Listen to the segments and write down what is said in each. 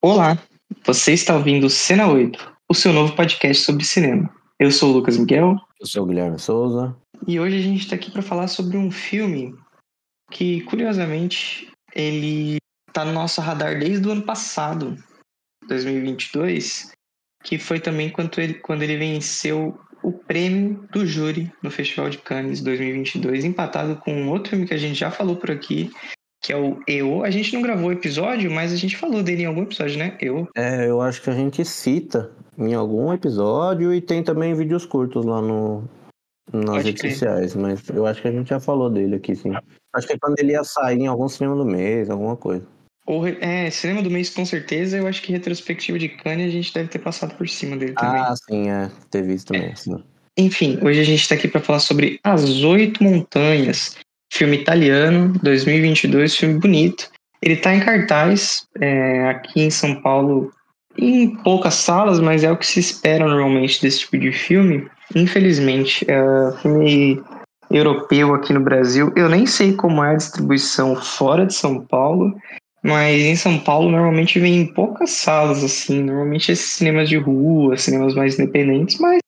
Olá, você está ouvindo Cena 8, o seu novo podcast sobre cinema. Eu sou o Lucas Miguel. Eu sou o Guilherme Souza. E hoje a gente está aqui para falar sobre um filme que, curiosamente, ele está no nosso radar desde o ano passado, 2022, que foi também quando ele venceu o prêmio do júri no Festival de Cannes 2022, empatado com um outro filme que a gente já falou por aqui, que é o EO. A gente não gravou o episódio, mas a gente falou dele em algum episódio, né? EO. Eu acho que a gente cita em algum episódio e tem também vídeos curtos lá nas Pode redes crer. sociais, mas eu acho que a gente já falou dele aqui, sim. Acho que é quando ele ia sair em algum cinema do mês, alguma coisa. Cinema do mês com certeza. Eu acho que retrospectiva de Cannes a gente deve ter passado por cima dele também. Ah, sim, ter visto também, sim. Enfim, hoje a gente está aqui para falar sobre As Oito Montanhas, filme italiano, 2022, filme bonito. Ele está em cartaz aqui em São Paulo, em poucas salas, mas é o que se espera normalmente desse tipo de filme. Infelizmente, filme europeu aqui no Brasil. Eu nem sei como é a distribuição fora de São Paulo, mas em São Paulo normalmente vem em poucas salas, assim. Normalmente esses cinemas de rua, cinemas mais independentes, mas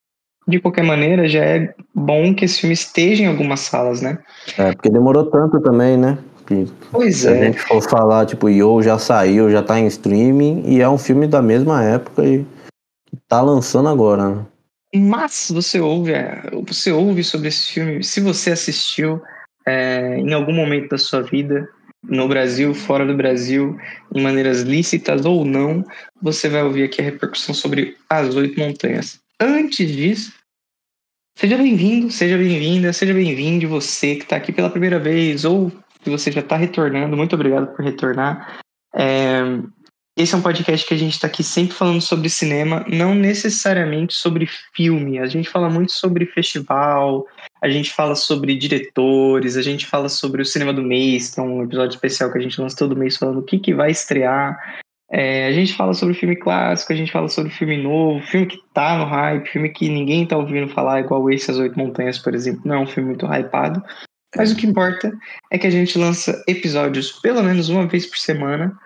de qualquer maneira já é bom que esse filme esteja em algumas salas, né? Porque demorou tanto também, né? Pois se a gente for falar, tipo, Yo já saiu, já tá em streaming, e é um filme da mesma época e tá lançando agora, né? Mas você ouve sobre esse filme, se você assistiu em algum momento da sua vida, no Brasil, fora do Brasil, em maneiras lícitas ou não, você vai ouvir aqui a repercussão sobre As Oito Montanhas. Antes disso, seja bem-vindo, seja bem-vinda, seja bem-vindo você que está aqui pela primeira vez ou que você já está retornando. Muito obrigado por retornar. Esse é um podcast que a gente está aqui sempre falando sobre cinema, não necessariamente sobre filme. A gente fala muito sobre festival, a gente fala sobre diretores, a gente fala sobre o cinema do mês, que é um episódio especial que a gente lança todo mês falando o que vai estrear. A gente fala sobre filme clássico, a gente fala sobre filme novo, filme que tá no hype, filme que ninguém tá ouvindo falar, igual esse As Oito Montanhas, por exemplo. Não é um filme muito hypado. Mas o que importa é que a gente lança episódios pelo menos uma vez por semana,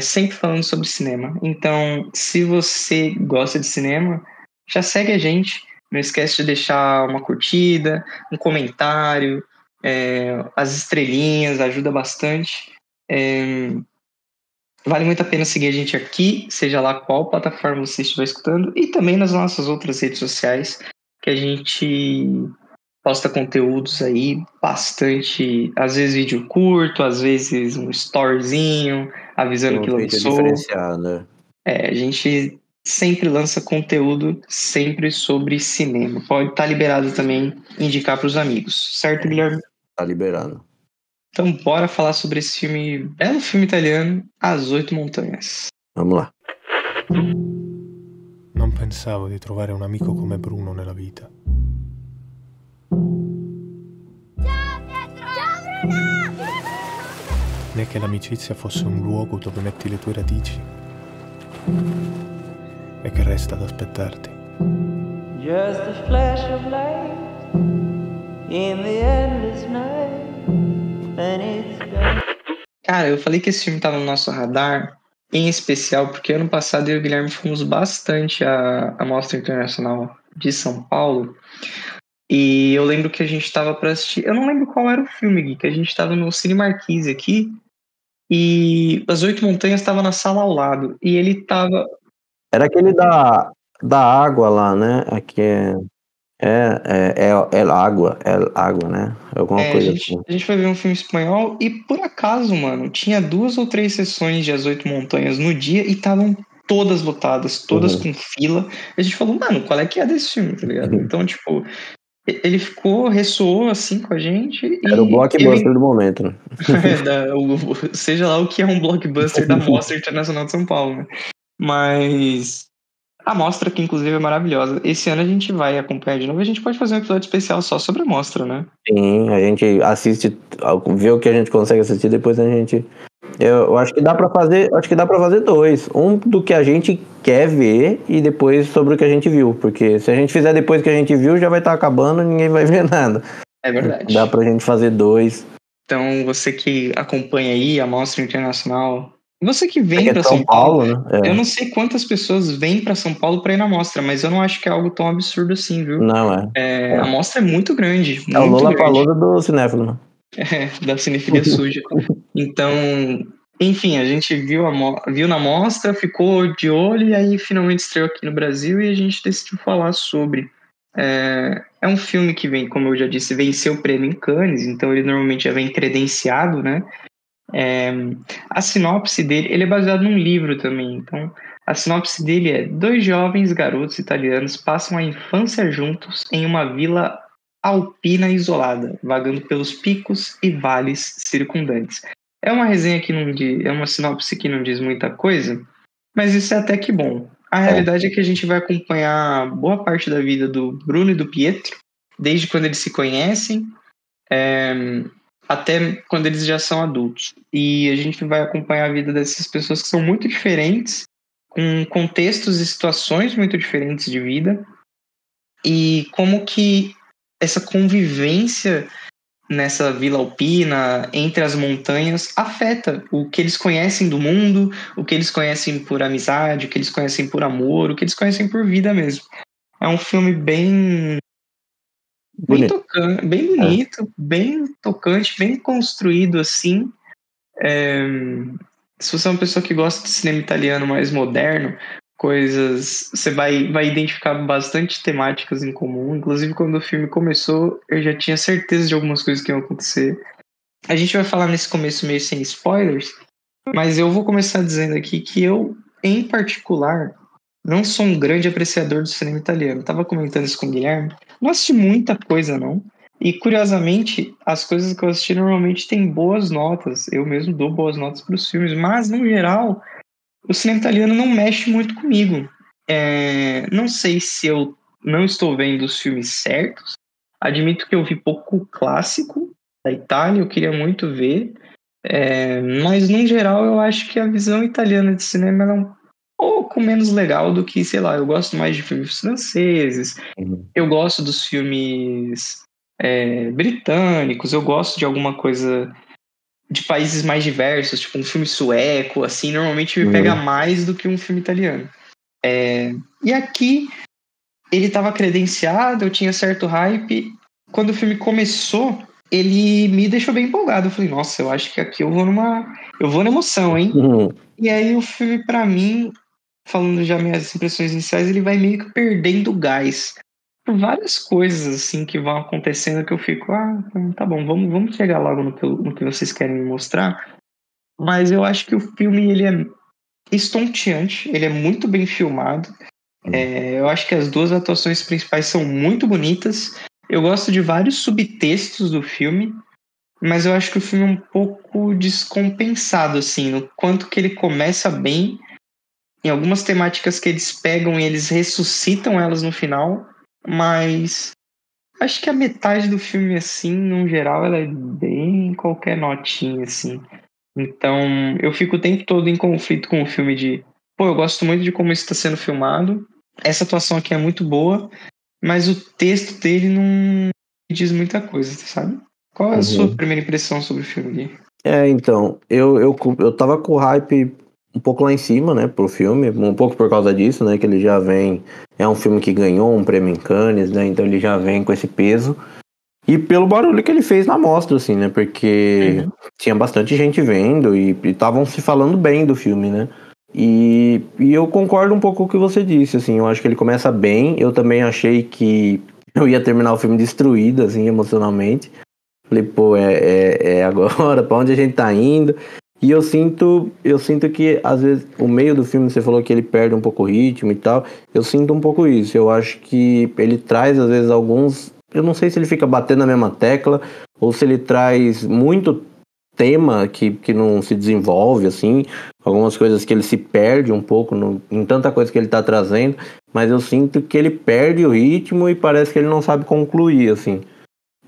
sempre falando sobre cinema. Então, se você gosta de cinema, já segue a gente. Não esquece de deixar uma curtida, um comentário, as estrelinhas, ajuda bastante. Vale muito a pena seguir a gente aqui, seja lá qual plataforma você estiver escutando, e também nas nossas outras redes sociais, que a gente posta conteúdos aí bastante, às vezes vídeo curto, às vezes um storyzinho, avisando que Feito lançou. diferenciado. A gente sempre lança conteúdo sempre sobre cinema. Pode estar liberado também indicar para os amigos, certo, Guilherme? Tá liberado. Então bora falar sobre esse filme, belo filme italiano, As Oito Montanhas. Vamos lá. Non pensavo di trovare un amico come Bruno nella vita. Ciao Pietro! Ciao Bruno! Né che l'amicizia fosse un luogo dove metti le tue radici e che resta ad aspettarti. Just a flash of light in the endless night and it's gone. Cara, eu falei que esse filme estava no nosso radar, em especial porque ano passado eu e o Guilherme fomos bastante à Mostra Internacional de São Paulo. E eu lembro que a gente estava para assistir. Eu não lembro qual era o filme, Gui, que a gente estava no Cine Marquise aqui. E As Oito Montanhas estava na sala ao lado. E ele estava. Era aquele da água lá, né? Aqui é água, né? Alguma coisa assim. A gente foi ver um filme espanhol e, por acaso, mano, tinha 2 ou 3 sessões de As Oito Montanhas no dia e estavam todas lotadas, todas com fila. A gente falou, mano, qual é que é desse filme, tá ligado? Então, tipo, ele ressoou assim com a gente. Era o blockbuster do momento, né? Seja lá o que é um blockbuster da Mostra Internacional de São Paulo, né? Mas a mostra, que inclusive é maravilhosa. Esse ano a gente vai acompanhar de novo. A gente pode fazer um episódio especial só sobre a mostra, né? Sim, a gente assiste, vê o que a gente consegue assistir, depois a gente... Eu acho que dá pra fazer, dois. Um do que a gente quer ver e depois sobre o que a gente viu. Porque se a gente fizer depois que a gente viu, já vai estar acabando e ninguém vai ver nada. É verdade. Dá pra gente fazer 2. Então, você que acompanha aí a Mostra Internacional Você que vem É para São Paulo, né? eu não sei quantas pessoas vêm para São Paulo para ir na mostra, mas eu não acho que é algo tão absurdo assim, viu? Não, A mostra é muito grande, É o muito grande. Lollapalooza do cinéfilo, né? Da cinefilia suja. Então, enfim, a gente viu na mostra, ficou de olho e aí finalmente estreou aqui no Brasil e a gente decidiu falar sobre. É um filme que vem, como eu já disse, venceu o prêmio em Cannes, então ele normalmente já vem credenciado, né? A sinopse dele, ele é baseado num livro também, então a sinopse dele é: dois jovens garotos italianos passam a infância juntos em uma vila alpina isolada, vagando pelos picos e vales circundantes. É uma resenha que não diz, é uma sinopse que não diz muita coisa, mas isso é até que bom. A realidade é que a gente vai acompanhar boa parte da vida do Bruno e do Pietro, desde quando eles se conhecem, até quando eles já são adultos. E a gente vai acompanhar a vida dessas pessoas que são muito diferentes, com contextos e situações muito diferentes de vida, e como que essa convivência nessa vila alpina, entre as montanhas, afeta o que eles conhecem do mundo, o que eles conhecem por amizade, o que eles conhecem por amor, o que eles conhecem por vida mesmo. É um filme bem tocante, bem bonito, bem tocante, bem construído assim. Se você é uma pessoa que gosta de cinema italiano mais moderno, você vai identificar bastante temáticas em comum. Inclusive, quando o filme começou, eu já tinha certeza de algumas coisas que iam acontecer. A gente vai falar nesse começo meio sem spoilers, mas eu vou começar dizendo aqui que eu, em particular, não sou um grande apreciador do cinema italiano. Estava comentando isso com o Guilherme. Não assisti muita coisa, não. E, curiosamente, as coisas que eu assisti normalmente têm boas notas. Eu mesmo dou boas notas para os filmes. Mas, no geral, o cinema italiano não mexe muito comigo. Não sei se eu não estou vendo os filmes certos. Admito que eu vi pouco clássico da Itália. Eu queria muito ver. Mas, no geral, eu acho que a visão italiana de cinema é um pouco menos legal do que, sei lá, eu gosto mais de filmes franceses. Eu gosto dos filmes britânicos. Eu gosto de alguma coisa de países mais diversos, tipo um filme sueco, assim, normalmente me pega mais do que um filme italiano. E aqui, ele estava credenciado, eu tinha certo hype. Quando o filme começou, ele me deixou bem empolgado. Eu falei, nossa, eu acho que aqui eu vou na emoção, hein? E aí o filme, pra mim, falando já minhas impressões iniciais, ele vai meio que perdendo gás. Por várias coisas, assim, que vão acontecendo que eu fico, tá bom, vamos chegar logo no que vocês querem me mostrar. Mas eu acho que o filme, ele é estonteante, ele é muito bem filmado. Eu acho que as duas atuações principais são muito bonitas. Eu gosto de vários subtextos do filme, mas eu acho que o filme é um pouco descompensado, assim, no quanto que ele começa bem, em algumas temáticas que eles pegam e eles ressuscitam elas no final, mas acho que a metade do filme, assim, no geral, ela é bem qualquer notinha, assim. Então, eu fico o tempo todo em conflito com o filme eu gosto muito de como isso está sendo filmado, essa atuação aqui é muito boa, mas o texto dele não diz muita coisa, sabe? Qual é a sua primeira impressão sobre o filme, Gui? Então, eu tava com o hype um pouco lá em cima, né, pro filme, um pouco por causa disso, né, que ele já vem, é um filme que ganhou um prêmio em Cannes, né, então ele já vem com esse peso, e pelo barulho que ele fez na mostra, assim, né, porque tinha bastante gente vendo e estavam se falando bem do filme, né, e eu concordo um pouco com o que você disse, assim, eu acho que ele começa bem, eu também achei que eu ia terminar o filme destruído, assim, emocionalmente. Falei, é agora, pra onde a gente tá indo? E eu sinto que, às vezes, o meio do filme, você falou que ele perde um pouco o ritmo e tal, eu sinto um pouco isso. Eu acho que ele traz, às vezes, alguns... Eu não sei se ele fica batendo na mesma tecla, ou se ele traz muito tema que não se desenvolve, assim, algumas coisas que ele se perde um pouco em tanta coisa que ele tá trazendo, mas eu sinto que ele perde o ritmo e parece que ele não sabe concluir, assim.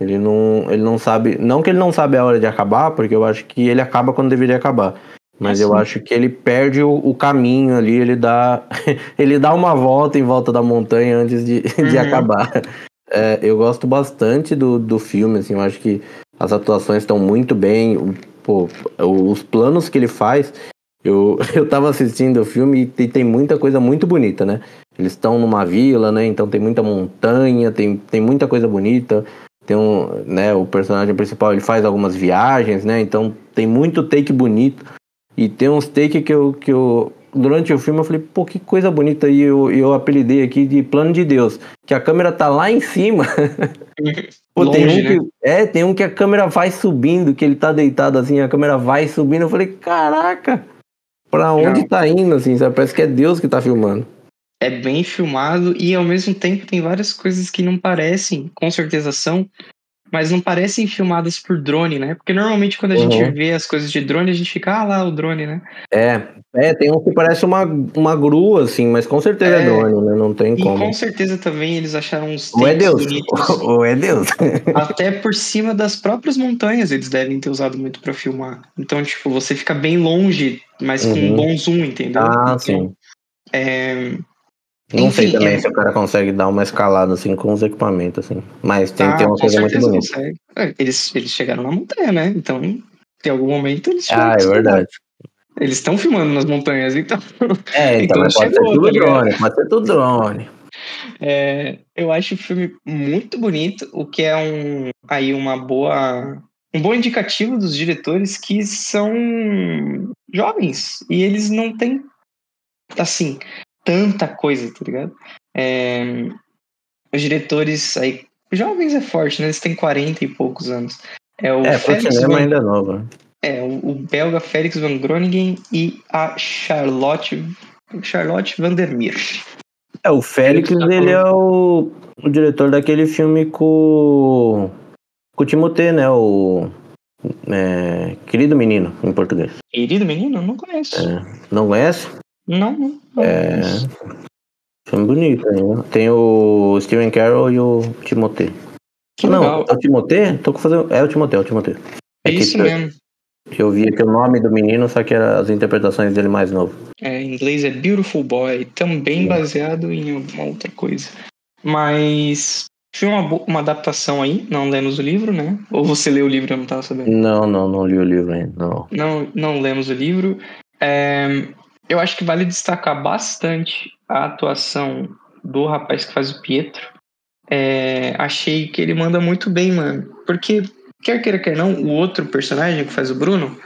Ele não sabe, não que ele não sabe a hora de acabar, porque eu acho que ele acaba quando deveria acabar, mas eu acho que ele perde o caminho ali, ele dá uma volta em volta da montanha antes de acabar. Eu gosto bastante do filme, assim, eu acho que as atuações estão muito bem, os planos que ele faz, Eu tava assistindo o filme e tem muita coisa muito bonita, né? Eles estão numa vila, né? Então tem muita montanha, tem muita coisa bonita. Tem né, o personagem principal, ele faz algumas viagens, né? Então tem muito take bonito. E tem uns take que eu durante o filme eu falei, pô, que coisa bonita. E eu apelidei aqui de plano de Deus. Que a câmera tá lá em cima. Pô, Longe, tem um que a câmera vai subindo, que ele tá deitado assim, a câmera vai subindo. Eu falei, caraca, pra onde Não. tá indo, assim, sabe? Parece que é Deus que tá filmando. É bem filmado e ao mesmo tempo tem várias coisas que não parecem, com certeza são, mas não parecem filmadas por drone, né? Porque normalmente quando a gente vê as coisas de drone, a gente fica, ah lá, o drone, né? Tem um que parece uma grua, assim, mas com certeza é drone, né? Não tem E como. com certeza também eles acharam uns Ou é takes Deus, bonitos. ou é Deus. Até por cima das próprias montanhas eles devem ter usado muito pra filmar. Então, tipo, você fica bem longe, mas com um bom zoom, entendeu? Ah, então, sim. Não Enfim, sei também se o cara consegue dar uma escalada, assim, com os equipamentos, assim. Mas tem uma com coisa muito certeza bonita. consegue. Eles chegaram na montanha, né? Então, em algum momento eles tiveram Ah, que é escalar. verdade. Eles estão filmando nas montanhas, então. Então, Então mas pode ser chegou, tudo tá ligado? drone, pode ser tudo drone. Eu acho o filme muito bonito, o que é um bom indicativo dos diretores que são jovens e eles não têm, assim, tanta coisa, tá ligado? Os diretores aí, jovens é forte, né? Eles têm 40 e poucos anos. É o Pro Felix cinema Van, ainda é novo, né? o belga Felix Van Groningen e a Charlotte Vandermeer. O Félix, ele é o diretor daquele filme com o Timothée, né? Querido Menino, em português. Querido menino? Não conheço. Não conhece? Não conheço. Filme bonito, né? Tem o Steven Carell e o Timothée. Que Não, legal. é o Timothée? Tô confusão. É o Timothée. É isso mesmo. Eu vi aqui o nome do menino, só que era as interpretações dele mais novo. Em inglês é Beautiful Boy, também baseado em alguma outra coisa. Mas foi uma adaptação aí, não lemos o livro, né? Ou você leu o livro, eu não tava sabendo. Não li o livro ainda, não. Não lemos o livro. Eu acho que vale destacar bastante a atuação do rapaz que faz o Pietro. Achei que ele manda muito bem, mano. Porque, quer queira, quer não, o outro personagem que faz o Bruno,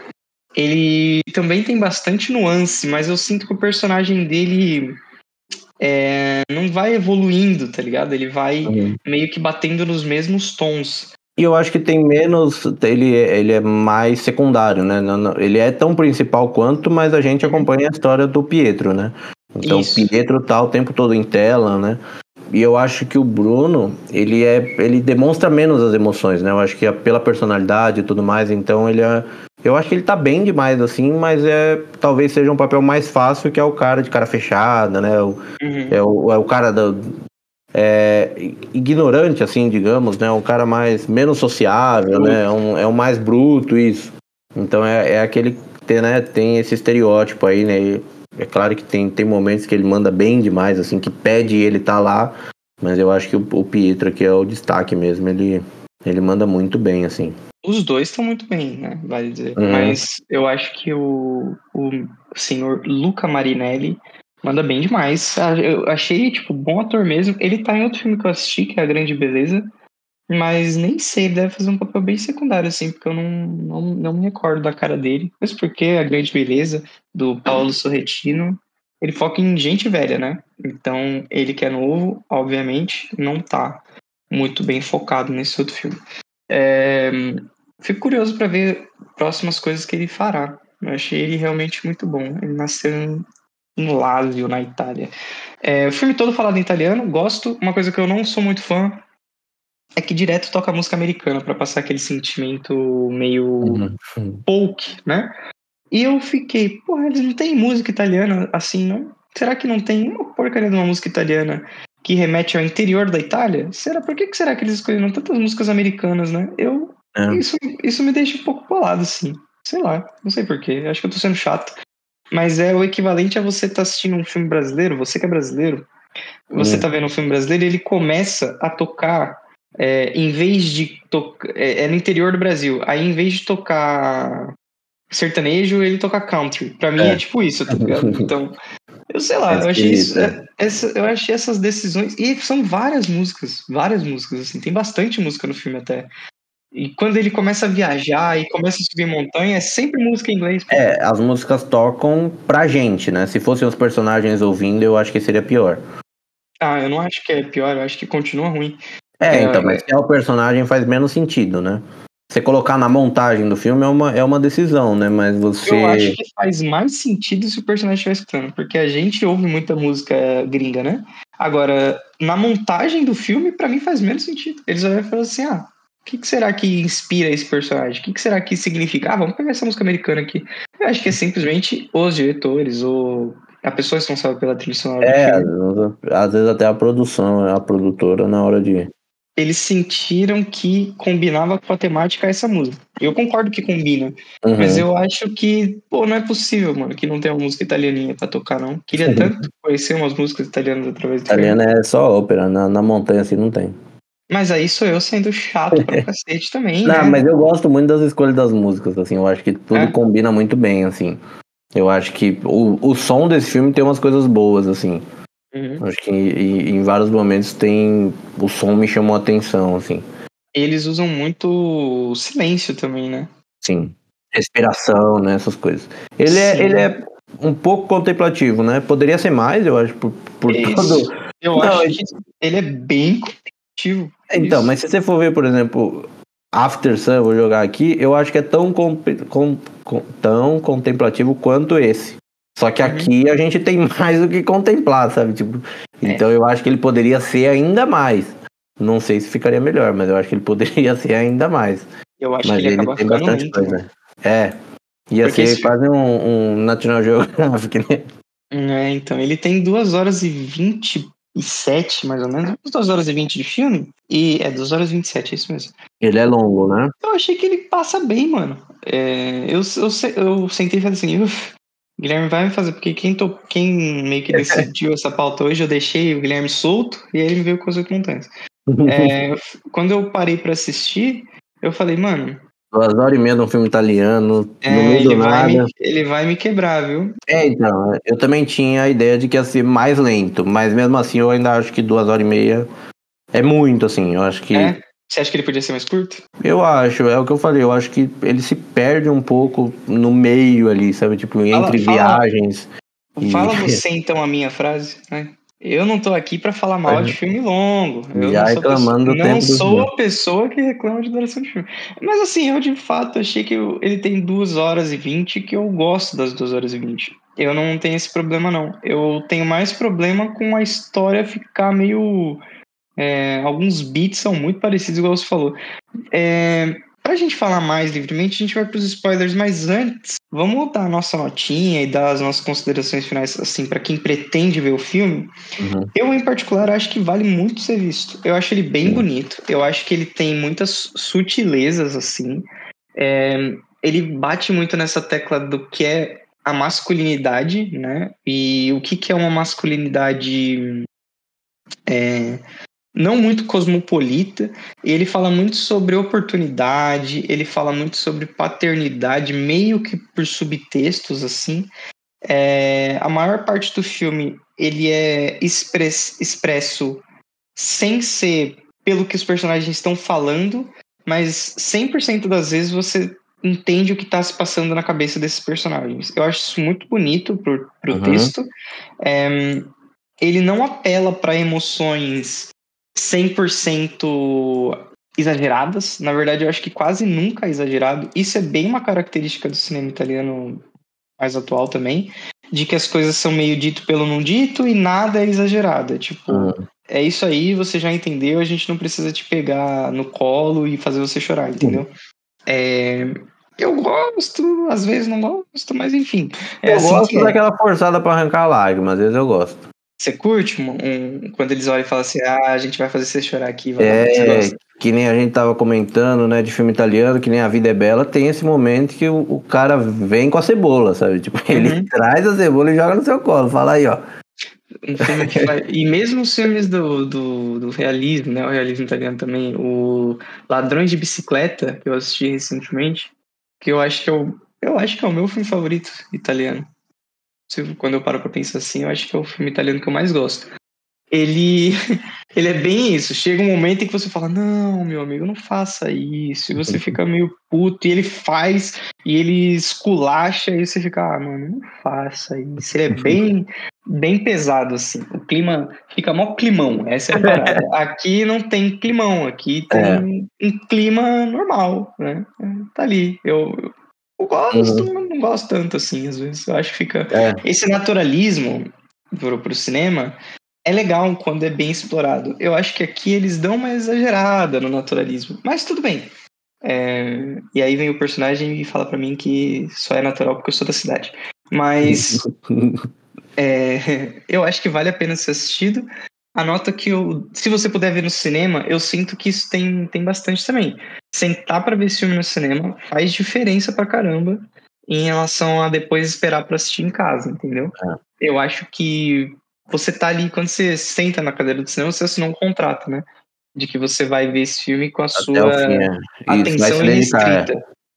ele também tem bastante nuance, mas eu sinto que o personagem dele não vai evoluindo, tá ligado? Ele vai meio que batendo nos mesmos tons. E eu acho que tem menos. Ele é mais secundário, né? Ele é tão principal quanto, mas a gente acompanha a história do Pietro, né? Então Isso. o Pietro tá o tempo todo em tela, né? E eu acho que o Bruno, ele demonstra menos as emoções, né? Eu acho que é pela personalidade e tudo mais, então eu acho que ele tá bem demais, assim, mas talvez seja um papel mais fácil, que é o cara de cara fechada, né? É o cara ignorante, assim, digamos, né? Um cara menos sociável, né? É um mais bruto, isso. Então é aquele que tem esse estereótipo aí, né? É claro que tem momentos que ele manda bem demais, assim, que pede ele tá lá, mas eu acho que o Pietro aqui é o destaque mesmo, ele manda muito bem, assim. Os dois estão muito bem, né? Vale dizer. Mas eu acho que o senhor Luca Marinelli manda bem demais. Eu achei, tipo, bom ator mesmo. Ele tá em outro filme que eu assisti, que é A Grande Beleza, mas nem sei, ele deve fazer um papel bem secundário, assim, porque eu não me recordo da cara dele. Mas porque A Grande Beleza, do Paulo Sorrentino, ele foca em gente velha, né? Então, ele que é novo, obviamente, não tá muito bem focado nesse outro filme. Fico curioso para ver próximas coisas que ele fará. Eu achei ele realmente muito bom. Ele nasceu em Lazio, na Itália. O filme todo falado em italiano, gosto. Uma coisa que eu não sou muito fã é que direto toca música americana para passar aquele sentimento meio folk, né? E eu fiquei, porra, eles não têm música italiana assim, não? Será que não tem uma porcaria de uma música italiana que remete ao interior da Itália? Por que será que eles escolheram tantas músicas americanas, né? Isso me deixa um pouco bolado, assim. Sei lá, não sei porquê. Acho que eu tô sendo chato. Mas é o equivalente a você estar assistindo um filme brasileiro, você que é brasileiro, você tá vendo um filme brasileiro e ele começa a tocar, em vez de tocar. É no interior do Brasil. Aí, em vez de tocar sertanejo, ele toca country. Pra mim é tipo isso, tá ligado? Então, eu sei lá, eu achei isso, eu achei essas decisões. E são várias músicas, assim, tem bastante música no filme até. E quando ele começa a viajar e começa a subir montanha, é sempre música em inglês. Pô. As músicas tocam pra gente, né? Se fossem os personagens ouvindo, eu acho que seria pior. Ah, eu não acho que é pior, eu acho que continua ruim. Então, mas se é o personagem faz menos sentido, né? Você colocar na montagem do filme é uma decisão, né? Mas você... Eu acho que faz mais sentido se o personagem estiver escutando, porque a gente ouve muita música gringa, né? Agora, na montagem do filme, pra mim faz menos sentido. Eles vão falar assim, o que será que inspira esse personagem? O que será que significa? Vamos pegar essa música americana aqui. Eu acho que é simplesmente os diretores ou a pessoa responsável pela trilha sonora do filme. Às vezes até a produção, a produtora, na hora de... Eles sentiram que combinava com a temática essa música. Eu concordo que combina, mas eu acho que, não é possível, mano, que não tenha uma música italianinha pra tocar, não. Queria tanto conhecer umas músicas italianas através do Italiana é só ópera, na montanha assim não tem. Mas aí sou eu sendo chato pra cacete também, Não, né? mas eu gosto muito das escolhas das músicas, assim, eu acho que tudo combina muito bem, assim. Eu acho que o som desse filme tem umas coisas boas, assim. Acho que em vários momentos o som me chamou a atenção, assim. Eles usam muito silêncio também, né? Sim. Respiração, né? Essas coisas. Ele é um pouco contemplativo, né? Poderia ser mais, eu acho, por todo... Eu acho que ele é bem contemplativo. Então, mas se você for ver, por exemplo, After Sun, vou jogar aqui, eu acho que é tão contemplativo quanto esse. Só que aqui a gente tem mais do que contemplar, sabe? Tipo, então eu acho que ele poderia ser ainda mais. Não sei se ficaria melhor, mas eu acho que ele poderia ser ainda mais. Eu acho mas que ele acaba tem ficando bastante lento, coisa. Ia ser quase um National Geographic, né? Então, ele tem 2 horas e 27, mais ou menos. 2 horas e 20 de filme. E 2 horas e 27, é isso mesmo. Ele é longo, né? Eu achei que ele passa bem, mano. Eu sentei e falei assim, Guilherme vai me fazer, porque quem meio que decidiu essa pauta hoje, eu deixei o Guilherme solto e aí ele me veio com as 8 montanhas. Quando eu parei pra assistir, eu falei, mano... 2h30 de um filme italiano, no meio do nada. Ele vai me quebrar, viu? Então, eu também tinha a ideia de que ia ser mais lento, mas mesmo assim eu ainda acho que 2h30 é muito, assim, eu acho que... Você acha que ele podia ser mais curto? Eu acho, é o que eu falei, eu acho que ele se perde um pouco no meio ali, sabe, tipo, entre viagens. Fala você então a minha frase, né? Eu não tô aqui pra falar mal de filme longo. Eu já reclamando do tempo. Não sou a pessoa que reclama de duração de filme. Mas assim, eu de fato achei que ele tem 2 horas e 20, que eu gosto das 2 horas e 20. Eu não tenho esse problema, não. Eu tenho mais problema com a história ficar meio... alguns beats são muito parecidos, igual você falou. Pra gente falar mais livremente, a gente vai pros spoilers, mas antes, vamos dar a nossa notinha e dar as nossas considerações finais, assim, pra quem pretende ver o filme. Eu, em particular, acho que vale muito ser visto. Eu acho ele bem bonito. Eu acho que ele tem muitas sutilezas, assim. Ele bate muito nessa tecla do que é a masculinidade, né? E o que é uma masculinidade... não muito cosmopolita, e ele fala muito sobre oportunidade, ele fala muito sobre paternidade, meio que por subtextos, assim. A maior parte do filme, ele é expresso sem ser pelo que os personagens estão falando, mas 100% das vezes você entende o que está se passando na cabeça desses personagens. Eu acho isso muito bonito pro texto. Ele não apela para emoções 100% exageradas. Na verdade, eu acho que quase nunca é exagerado. Isso é bem uma característica do cinema italiano mais atual também, de que as coisas são meio dito pelo não dito e nada é exagerado. É isso aí, você já entendeu, a gente não precisa te pegar no colo e fazer você chorar, entendeu? Eu gosto, às vezes não gosto, mas enfim. Eu gosto daquela forçada pra arrancar a lágrima, às vezes eu gosto. Você curte quando eles olham e falam assim, a gente vai fazer você chorar aqui. Que nem a gente tava comentando, né, de filme italiano, que nem A Vida é Bela, tem esse momento que o cara vem com a cebola, sabe? Tipo, ele traz a cebola e joga no seu colo, fala aí, ó. Um filme que faz... E mesmo os filmes do realismo, né, o realismo italiano também, o Ladrões de Bicicleta, que eu assisti recentemente, que eu acho que é o Eu acho que é o meu filme favorito italiano. Quando eu paro pra pensar assim, eu acho que é o filme italiano que eu mais gosto. Ele é bem isso. Chega um momento em que você fala, não, meu amigo, não faça isso. E você fica meio puto, e ele faz, e ele esculacha, e você fica, mano, não faça isso. Ele é bem, bem pesado, assim. O clima fica mó climão, essa é a parada. Aqui não tem climão, aqui tem um clima normal, né? Tá ali. Eu gosto, mas não gosto tanto, assim, às vezes. Eu acho que fica... Esse naturalismo pro cinema... É legal quando é bem explorado. Eu acho que aqui eles dão uma exagerada no naturalismo. Mas tudo bem. E aí vem o personagem e fala pra mim que só é natural porque eu sou da cidade. Mas eu acho que vale a pena ser assistido. Anota que se você puder ver no cinema, eu sinto que isso tem bastante também. Sentar pra ver esse filme no cinema faz diferença pra caramba em relação a depois esperar pra assistir em casa, entendeu? Eu acho que você tá ali, quando você senta na cadeira do cinema, você assinou um contrato, né? De que você vai ver esse filme com a sua atenção irrestrita.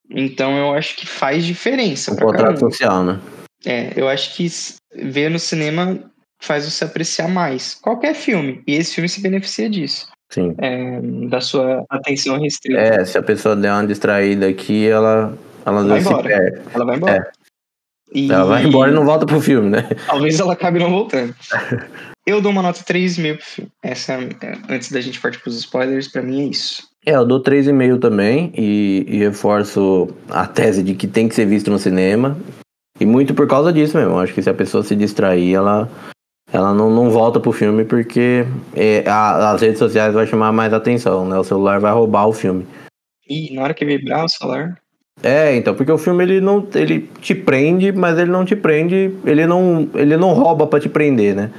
Então eu acho que faz diferença. Um contrato social, né? Eu acho que ver no cinema faz você apreciar mais qualquer filme. E esse filme se beneficia disso. Sim. Da sua atenção restrita. Se a pessoa der uma distraída aqui, ela vai embora. Ela vai embora. Ela vai embora e não volta pro filme, né? Talvez ela acabe não voltando. Eu dou uma nota 3,5 pro filme. Essa, antes da gente partir pros spoilers, pra mim é isso. Eu dou 3,5 também e reforço a tese de que tem que ser visto no cinema. E muito por causa disso mesmo. Acho que se a pessoa se distrair, ela não volta pro filme porque as redes sociais vão chamar mais atenção, né? O celular vai roubar o filme. E na hora que vibrar o celular... então, porque o filme ele te prende, mas ele não te prende, ele não rouba pra te prender, né?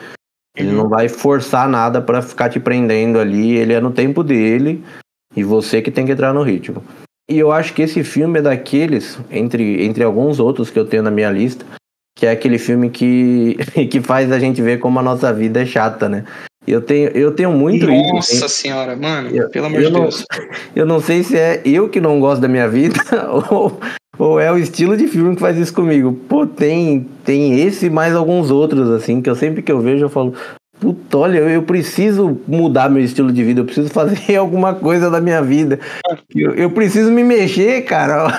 Ele não vai forçar nada pra ficar te prendendo ali, ele é no tempo dele e você que tem que entrar no ritmo. E eu acho que esse filme é daqueles, entre alguns outros que eu tenho na minha lista, que é aquele filme que faz a gente ver como a nossa vida é chata, né? Eu tenho muito isso. Nossa senhora, mano, pelo amor de Deus. Eu não sei se é eu que não gosto da minha vida ou é o estilo de filme que faz isso comigo. Pô, tem esse e mais alguns outros, assim, que sempre que eu vejo eu falo, puta, olha, eu preciso mudar meu estilo de vida, eu preciso fazer alguma coisa da minha vida. Eu preciso me mexer, cara.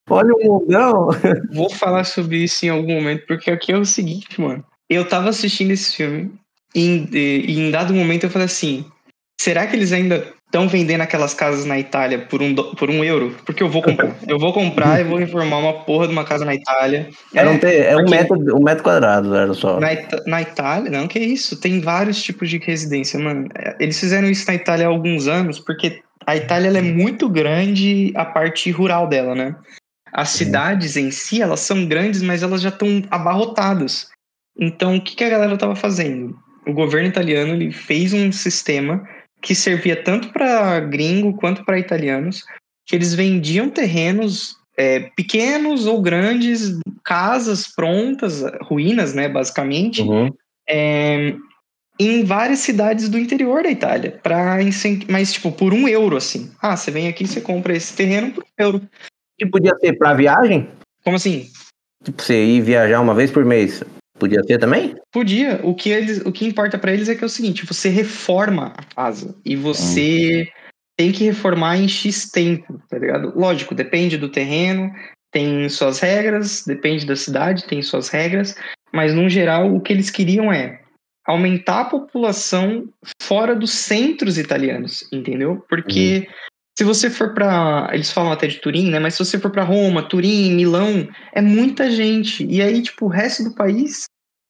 Olha o mundão. Vou falar sobre isso em algum momento, porque aqui é o seguinte, mano. Eu tava assistindo esse filme e em dado momento eu falei assim, será que eles ainda estão vendendo aquelas casas na Itália por €1? Porque eu vou comprar. Eu vou comprar e vou reformar uma porra de uma casa na Itália. Um metro quadrado, era só. Na Itália? Não, que isso. Tem vários tipos de residência, mano. Eles fizeram isso na Itália há alguns anos, porque a Itália ela é muito grande, a parte rural dela, né? As cidades em si, elas são grandes, mas elas já estão abarrotadas. Então, o que a galera estava fazendo? O governo italiano ele fez um sistema que servia tanto para gringo quanto para italianos, que eles vendiam terrenos pequenos ou grandes, casas prontas, ruínas, né, basicamente, em várias cidades do interior da Itália, mas tipo, por €1, assim. Você vem aqui e você compra esse terreno por €1. E podia ser pra viagem? Como assim? Tipo, você ir viajar uma vez por mês. Podia ter também? Podia. O que importa pra eles é que é o seguinte, você reforma a casa e você tem que reformar em X tempo, tá ligado? Lógico, depende do terreno, tem suas regras, depende da cidade, tem suas regras, mas no geral o que eles queriam é aumentar a população fora dos centros italianos, entendeu? Porque se você for pra... Eles falam até de Turim, né? Mas se você for pra Roma, Turim, Milão, é muita gente. E aí, tipo, o resto do país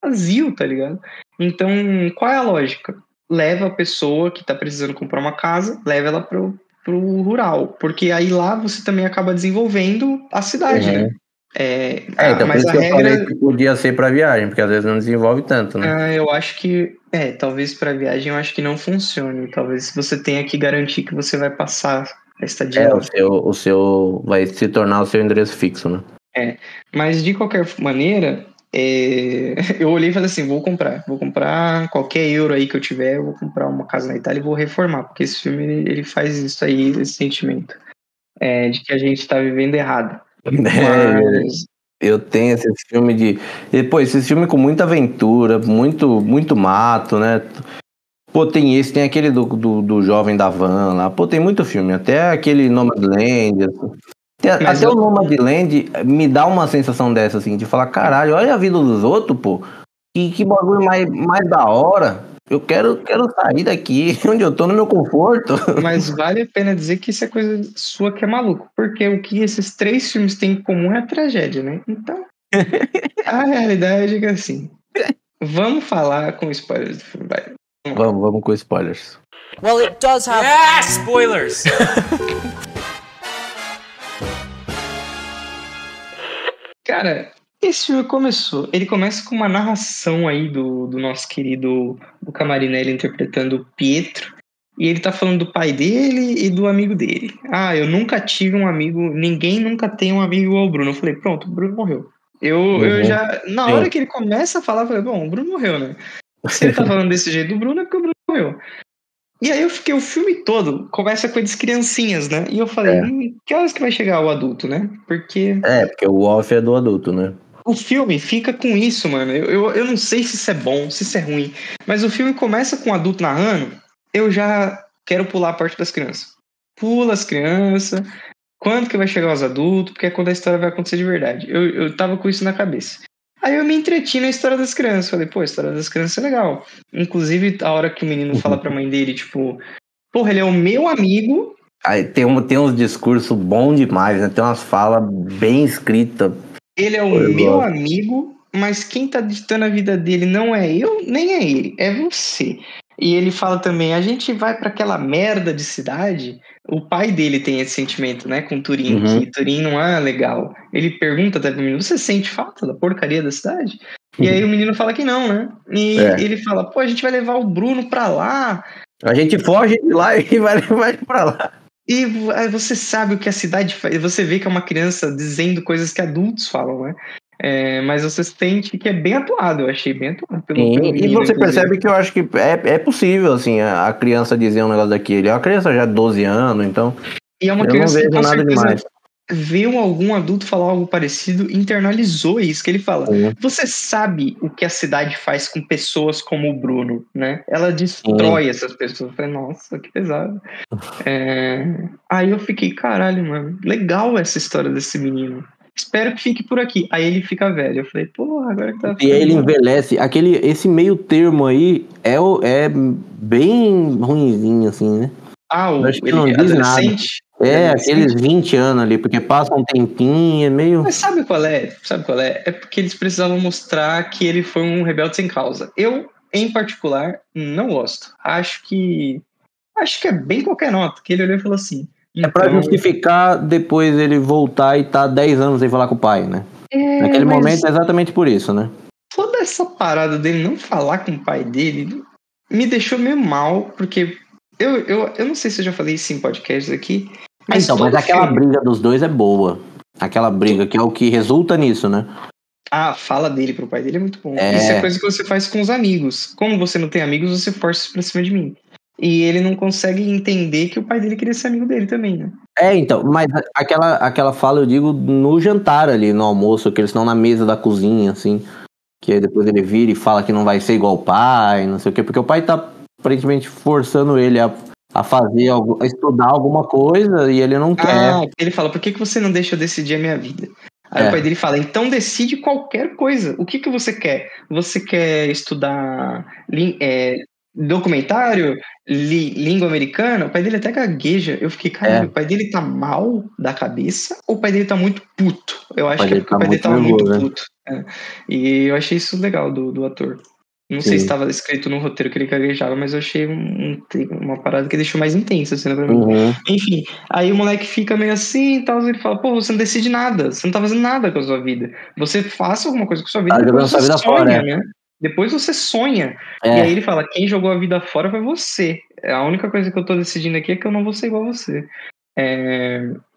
é vazio, tá ligado? Então, qual é a lógica? Leva a pessoa que tá precisando comprar uma casa, leva ela pro rural. Porque aí lá você também acaba desenvolvendo a cidade, né? Então mas por isso que eu falei que podia ser pra viagem, porque às vezes não desenvolve tanto, né? Eu acho que... talvez pra viagem eu acho que não funcione. Talvez você tenha que garantir que você vai passar a estadia. O seu vai se tornar o seu endereço fixo, né? Mas de qualquer maneira, eu olhei e falei assim, vou comprar qualquer euro aí que eu tiver, eu vou comprar uma casa na Itália e vou reformar, porque esse filme ele faz isso aí, esse sentimento de que a gente tá vivendo errado. Mas... Eu tenho esse filme de... Depois, esse filme com muita aventura, muito mato, né? Pô, tem aquele do jovem da van lá. Pô, tem muito filme. Até aquele Nomadland. Assim. Mas Até o Nomadland me dá uma sensação dessa, assim, de falar, caralho, olha a vida dos outros, pô. Que bagulho mais da hora. Eu quero sair daqui, onde eu tô no meu conforto. Mas vale a pena dizer que isso é coisa sua que é maluco. Porque o que esses 3 filmes têm em comum é a tragédia, né? Então, a realidade é que assim... Vamos falar com spoilers do filme, vai. Vamos com spoilers. Well, it does have... Ah, spoilers! Cara, esse filme ele começa com uma narração aí do nosso querido Camarinelli interpretando o Pietro, e ele tá falando do pai dele e do amigo dele. Ah, eu nunca tive um amigo, ninguém nunca tem um amigo igual o Bruno. Eu falei, pronto, o Bruno morreu. Eu já, na hora que ele começa a falar, eu falei, bom, o Bruno morreu, né? Se ele tá falando desse jeito do Bruno, é porque o Bruno morreu. E aí eu fiquei, o filme todo começa com eles criancinhas, né? E eu falei, que horas que vai chegar o adulto, né? Porque o off é do adulto, né? o filme fica com isso, mano. Eu não sei se isso é bom, se isso é ruim. Mas o filme começa com o adulto narrando, eu já quero pular a parte das crianças. Pula as crianças. Quando que vai chegar os adultos? Porque é quando a história vai acontecer de verdade. Eu tava com isso na cabeça. Aí eu me entreti na história das crianças. Falei, pô, a história das crianças é legal. Inclusive, a hora que o menino fala pra mãe dele, tipo, porra, ele é o meu amigo. Aí tem uns discursos bons demais, né? Tem umas falas bem escritas. Ele é o meu amigo, mas quem tá ditando a vida dele não é eu, nem é ele, é você. E ele fala também, a gente vai pra aquela merda de cidade. O pai dele tem esse sentimento, né, com Turim, que Turim não é legal. Ele pergunta até pro menino, você sente falta da porcaria da cidade? E aí o menino fala que não, né? E ele fala, pô, a gente vai levar o Bruno pra lá. A gente foge de lá e vai levar ele pra lá. E você sabe o que a cidade faz. Você vê que é uma criança dizendo coisas que adultos falam, né? Mas você sente que é bem atuado. Eu achei bem atuado pelo menino, e você inclusive. percebe que eu acho que é possível, assim, a criança dizer um negócio daquele. É uma criança já de 12 anos, então... E é uma criança que com certeza viu algum adulto falar algo parecido, internalizou isso que ele fala. Você sabe o que a cidade faz com pessoas como o Bruno, né? Ela destrói essas pessoas. Eu falei, nossa, que pesado. Aí eu fiquei, caralho, mano, legal essa história desse menino. Espero que fique por aqui. Aí ele fica velho. Eu falei, porra, agora que tá... E aí ele envelhece. Esse meio termo aí é bem ruinzinho, assim, né? Acho que não diz nada. Aqueles 20 anos ali, porque passa um tempinho, é meio... Mas sabe qual é? É porque eles precisavam mostrar que ele foi um rebelde sem causa. Eu, em particular, não gosto. Acho que é bem qualquer nota. Que ele olhou e falou assim... É pra justificar depois ele voltar e tá 10 anos sem falar com o pai, né? Naquele momento é exatamente por isso, né? Toda essa parada dele não falar com o pai dele me deixou meio mal, porque eu não sei se eu já falei isso em podcasts aqui. Mas aquela briga dos dois é boa. Aquela briga que é o que resulta nisso, né? A fala dele pro pai dele é muito bom. Isso é coisa que você faz com os amigos. Como você não tem amigos, você força isso pra cima de mim. E ele não consegue entender que o pai dele queria ser amigo dele também, né? Então, mas aquela fala, eu digo, no jantar ali, no almoço, que eles estão na mesa da cozinha, assim, que aí depois ele vira e fala que não vai ser igual o pai, não sei o quê, porque o pai tá aparentemente forçando ele a a estudar alguma coisa e ele não quer. Ele fala, por que você não deixa eu decidir a minha vida? Aí o pai dele fala, então decide qualquer coisa. O que você quer? Você quer estudar documentário? Língua americana? O pai dele até gagueja. Eu fiquei, caralho, o pai dele tá mal da cabeça ou o pai dele tá muito puto? Eu acho que é porque o pai dele tava muito puto. E eu achei isso legal do ator. Não sei se estava escrito no roteiro que ele gaguejava, mas eu achei uma parada que deixou mais intensa a cena pra mim. Enfim, aí o moleque fica meio assim e tal, ele fala, pô, você não decide nada, você não tá fazendo nada com a sua vida. Você faça alguma coisa com a sua vida, depois você sonha, fora, né? Depois você sonha. E aí ele fala, quem jogou a vida fora foi você. A única coisa que eu tô decidindo aqui é que eu não vou ser igual a você.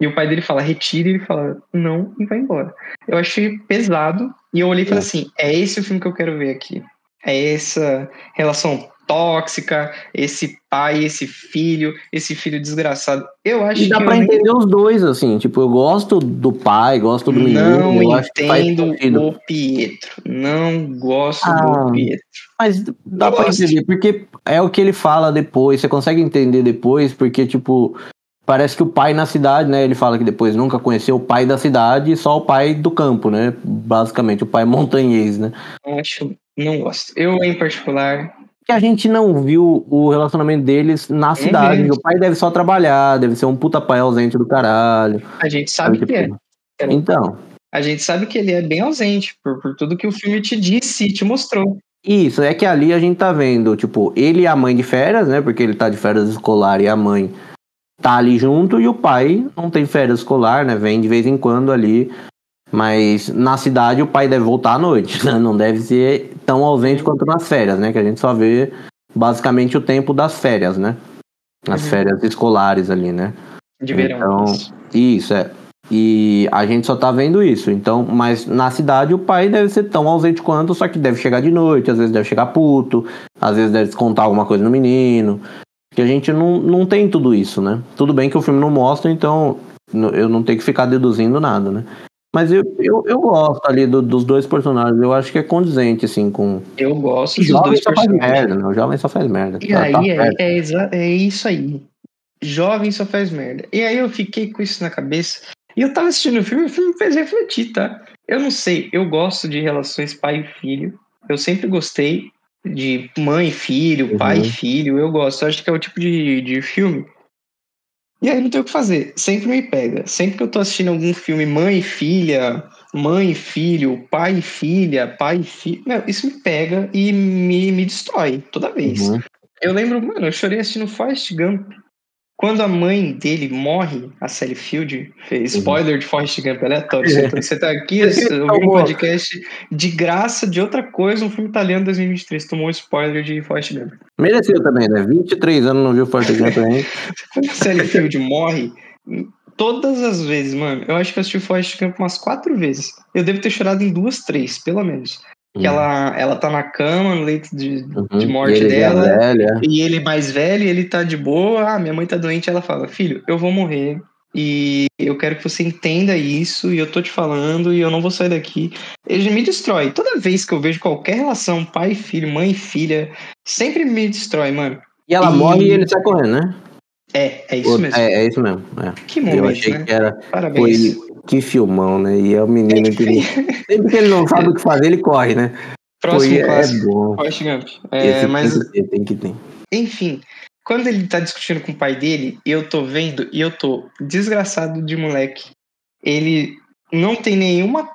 E o pai dele fala, retira, e ele fala, não, e vai embora. Eu achei pesado, e eu olhei e falei assim, é esse o filme que eu quero ver aqui. É essa relação tóxica, esse pai, esse filho desgraçado. Eu acho E dá que pra eu nem entender os dois, assim. Tipo, eu gosto do pai, gosto do menino. não Eu acho que faz entendo sentido. o Pietro. Não gosto do Ah, Pietro. mas dá Não pra gosto. entender, porque é o que ele fala depois. Você consegue entender depois, porque, tipo, parece que o pai na cidade, né? Ele fala que depois nunca conheceu o pai da cidade e só o pai do campo, né? Basicamente, o pai montanhês, né? Não gosto. Eu, em particular, Que a gente não viu o relacionamento deles na não cidade. vi. O pai deve só trabalhar, deve ser um puta pai ausente do caralho. A gente Sabe, sabe que é. tipo... Então, A gente sabe que ele é bem ausente por tudo que o filme te disse e te mostrou. isso, é que ali a gente tá vendo, tipo, ele e a mãe de férias, né? Porque ele tá de férias escolar e a mãe tá ali junto, e o pai não tem férias escolar, né? Vem de vez em quando ali. Mas na cidade o pai deve voltar à noite, né? Não deve ser tão ausente quanto nas férias, né? Que a gente só vê basicamente o tempo das férias, né? As férias escolares ali, né? De verão. Então, isso é. E a gente só tá vendo isso. Então, mas na cidade o pai deve ser tão ausente quanto, só que deve chegar de noite, às vezes deve chegar puto, às vezes deve contar alguma coisa no menino. Que a gente não tem tudo isso, né? Tudo bem que o filme não mostra, então eu não tenho que ficar deduzindo nada, né? Mas eu gosto ali dos dois personagens. Eu acho que é condizente, assim, com... Eu gosto O dos jovem dois só faz personagens. merda, né? O jovem só faz merda. E Tá aí certo. é isso aí. Jovem só faz merda. E aí eu fiquei com isso na cabeça. E eu tava assistindo o filme me fez refletir, tá? Eu não sei, eu gosto de relações pai e filho. Eu sempre gostei de mãe e filho, pai e Uhum. filho. Eu gosto. Eu acho que é o tipo de filme. E aí não tem o que fazer. Sempre me pega. Sempre que eu tô assistindo algum filme mãe e filha, mãe e filho, pai e filha, pai e filho. Meu, isso me pega e me destrói toda vez. Uhum. Eu lembro, mano, eu chorei assistindo Forrest Gump. Quando a mãe dele morre, a Sally Field, spoiler de Forrest Gump aleatório, você tá aqui ouvindo um podcast de graça de outra coisa, um filme italiano de 2023, tomou um spoiler de Forrest Gump. Mereceu também, né? 23 anos não viu Forte Gump ainda. Quando a Sally Field morre, todas as vezes, mano, eu acho que eu assisti Forrest Gump umas 4 vezes. Eu devo ter chorado em 2, 3, pelo menos. Que ela tá na cama, no leito de morte dela, e ele mais velho, ele tá de boa, minha mãe tá doente, ela fala, filho, eu vou morrer, e eu quero que você entenda isso, e eu tô te falando, e eu não vou sair daqui. Ele me destrói. Toda vez que eu vejo qualquer relação, pai e filho, mãe e filha, sempre me destrói, mano. E ela morre e ele sai correndo, né? É isso mesmo. É isso mesmo. É. Que momento, eu achei, né? Que era... Parabéns. Que filmão, né? E é o menino que... Sempre que ele não sabe o que fazer, ele corre, né? Próximo clássico. É bom. Forrest Gump. Mas... tem que ter. Enfim, quando ele tá discutindo com o pai dele, eu tô vendo e eu tô desgraçado de moleque. Ele não tem nenhuma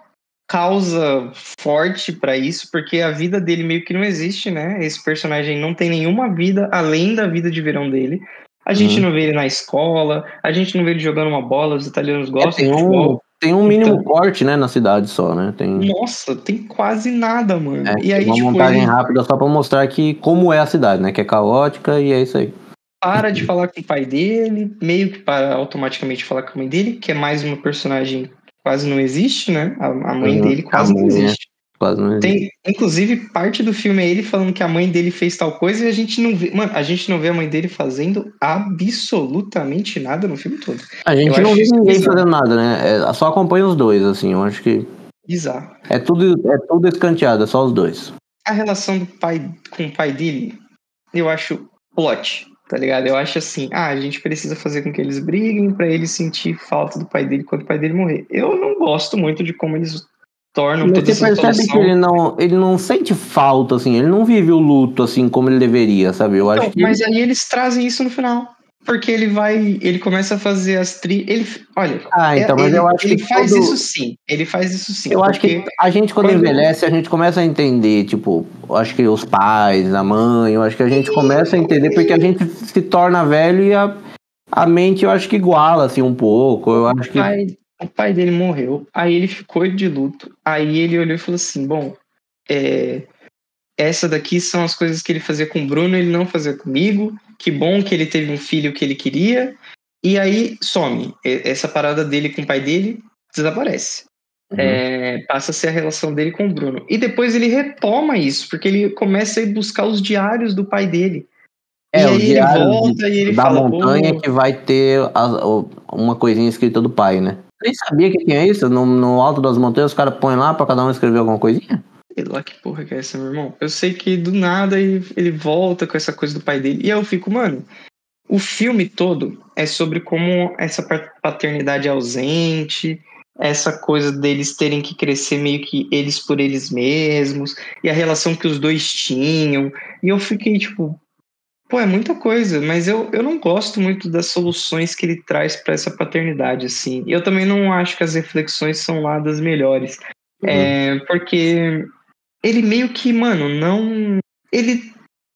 causa forte pra isso, porque a vida dele meio que não existe, né? Esse personagem não tem nenhuma vida além da vida de verão dele. A gente não vê ele na escola, a gente não vê ele jogando uma bola, os italianos gostam de futebol. Tem um mínimo corte, né, na cidade só, né? Nossa, tem quase nada, mano. E aí, uma montagem rápida só pra mostrar que como é a cidade, né? Que é caótica e é isso aí. Para de falar com o pai dele, meio que para automaticamente falar com a mãe dele, que é mais uma personagem que quase não existe, né? A mãe dele quase não existe. Quase não existe. Inclusive, parte do filme é ele falando que a mãe dele fez tal coisa e a gente não vê. Mano, a gente não vê a mãe dele fazendo absolutamente nada no filme todo. A gente não vê ninguém fazendo nada, né? Só acompanha os dois, assim. Eu acho que. Bizarro. É tudo escanteado, é só os dois. A relação do pai com o pai dele, eu acho plot, tá ligado? Eu acho assim, a gente precisa fazer com que eles briguem pra ele sentir falta do pai dele quando o pai dele morrer. Eu não gosto muito de como eles tornam toda essa situação. Você percebe que ele não sente falta, assim, ele não vive o luto, assim, como ele deveria, sabe? Eu acho que... Mas aí eles trazem isso no final. Porque ele começa a fazer as olha, então, mas eu acho ele faz isso sim. Ele faz isso sim. Eu acho que a gente, quando envelhece, a gente começa a entender, tipo, eu acho que os pais, a mãe, eu acho que a gente começa a entender porque a gente se torna velho e a mente, eu acho que iguala, assim, um pouco. Eu acho que... O pai dele morreu, aí ele ficou de luto, aí ele olhou e falou assim, bom, essa daqui são as coisas que ele fazia com o Bruno, ele não fazia comigo, que bom que ele teve um filho que ele queria, e aí some, essa parada dele com o pai dele desaparece. passa a ser a relação dele com o Bruno. E depois ele retoma isso, porque ele começa a ir buscar os diários do pai dele. E os aí ele diários volta e ele da fala, montanha pô, que vai ter uma coisinha escrita do pai, né? Nem sabia que tinha isso? No alto das montanhas os caras põem lá pra cada um escrever alguma coisinha? sei lá que porra que é essa, meu irmão. Eu sei que do nada ele volta com essa coisa do pai dele. E aí eu fico, mano, o filme todo é sobre como essa paternidade é ausente, essa coisa deles terem que crescer meio que eles por eles mesmos, e a relação que os dois tinham. E eu fiquei tipo, pô, é muita coisa, mas eu não gosto muito das soluções que ele traz para essa paternidade, assim. E eu também não acho que as reflexões são lá das melhores. Porque ele meio que, mano, não. Ele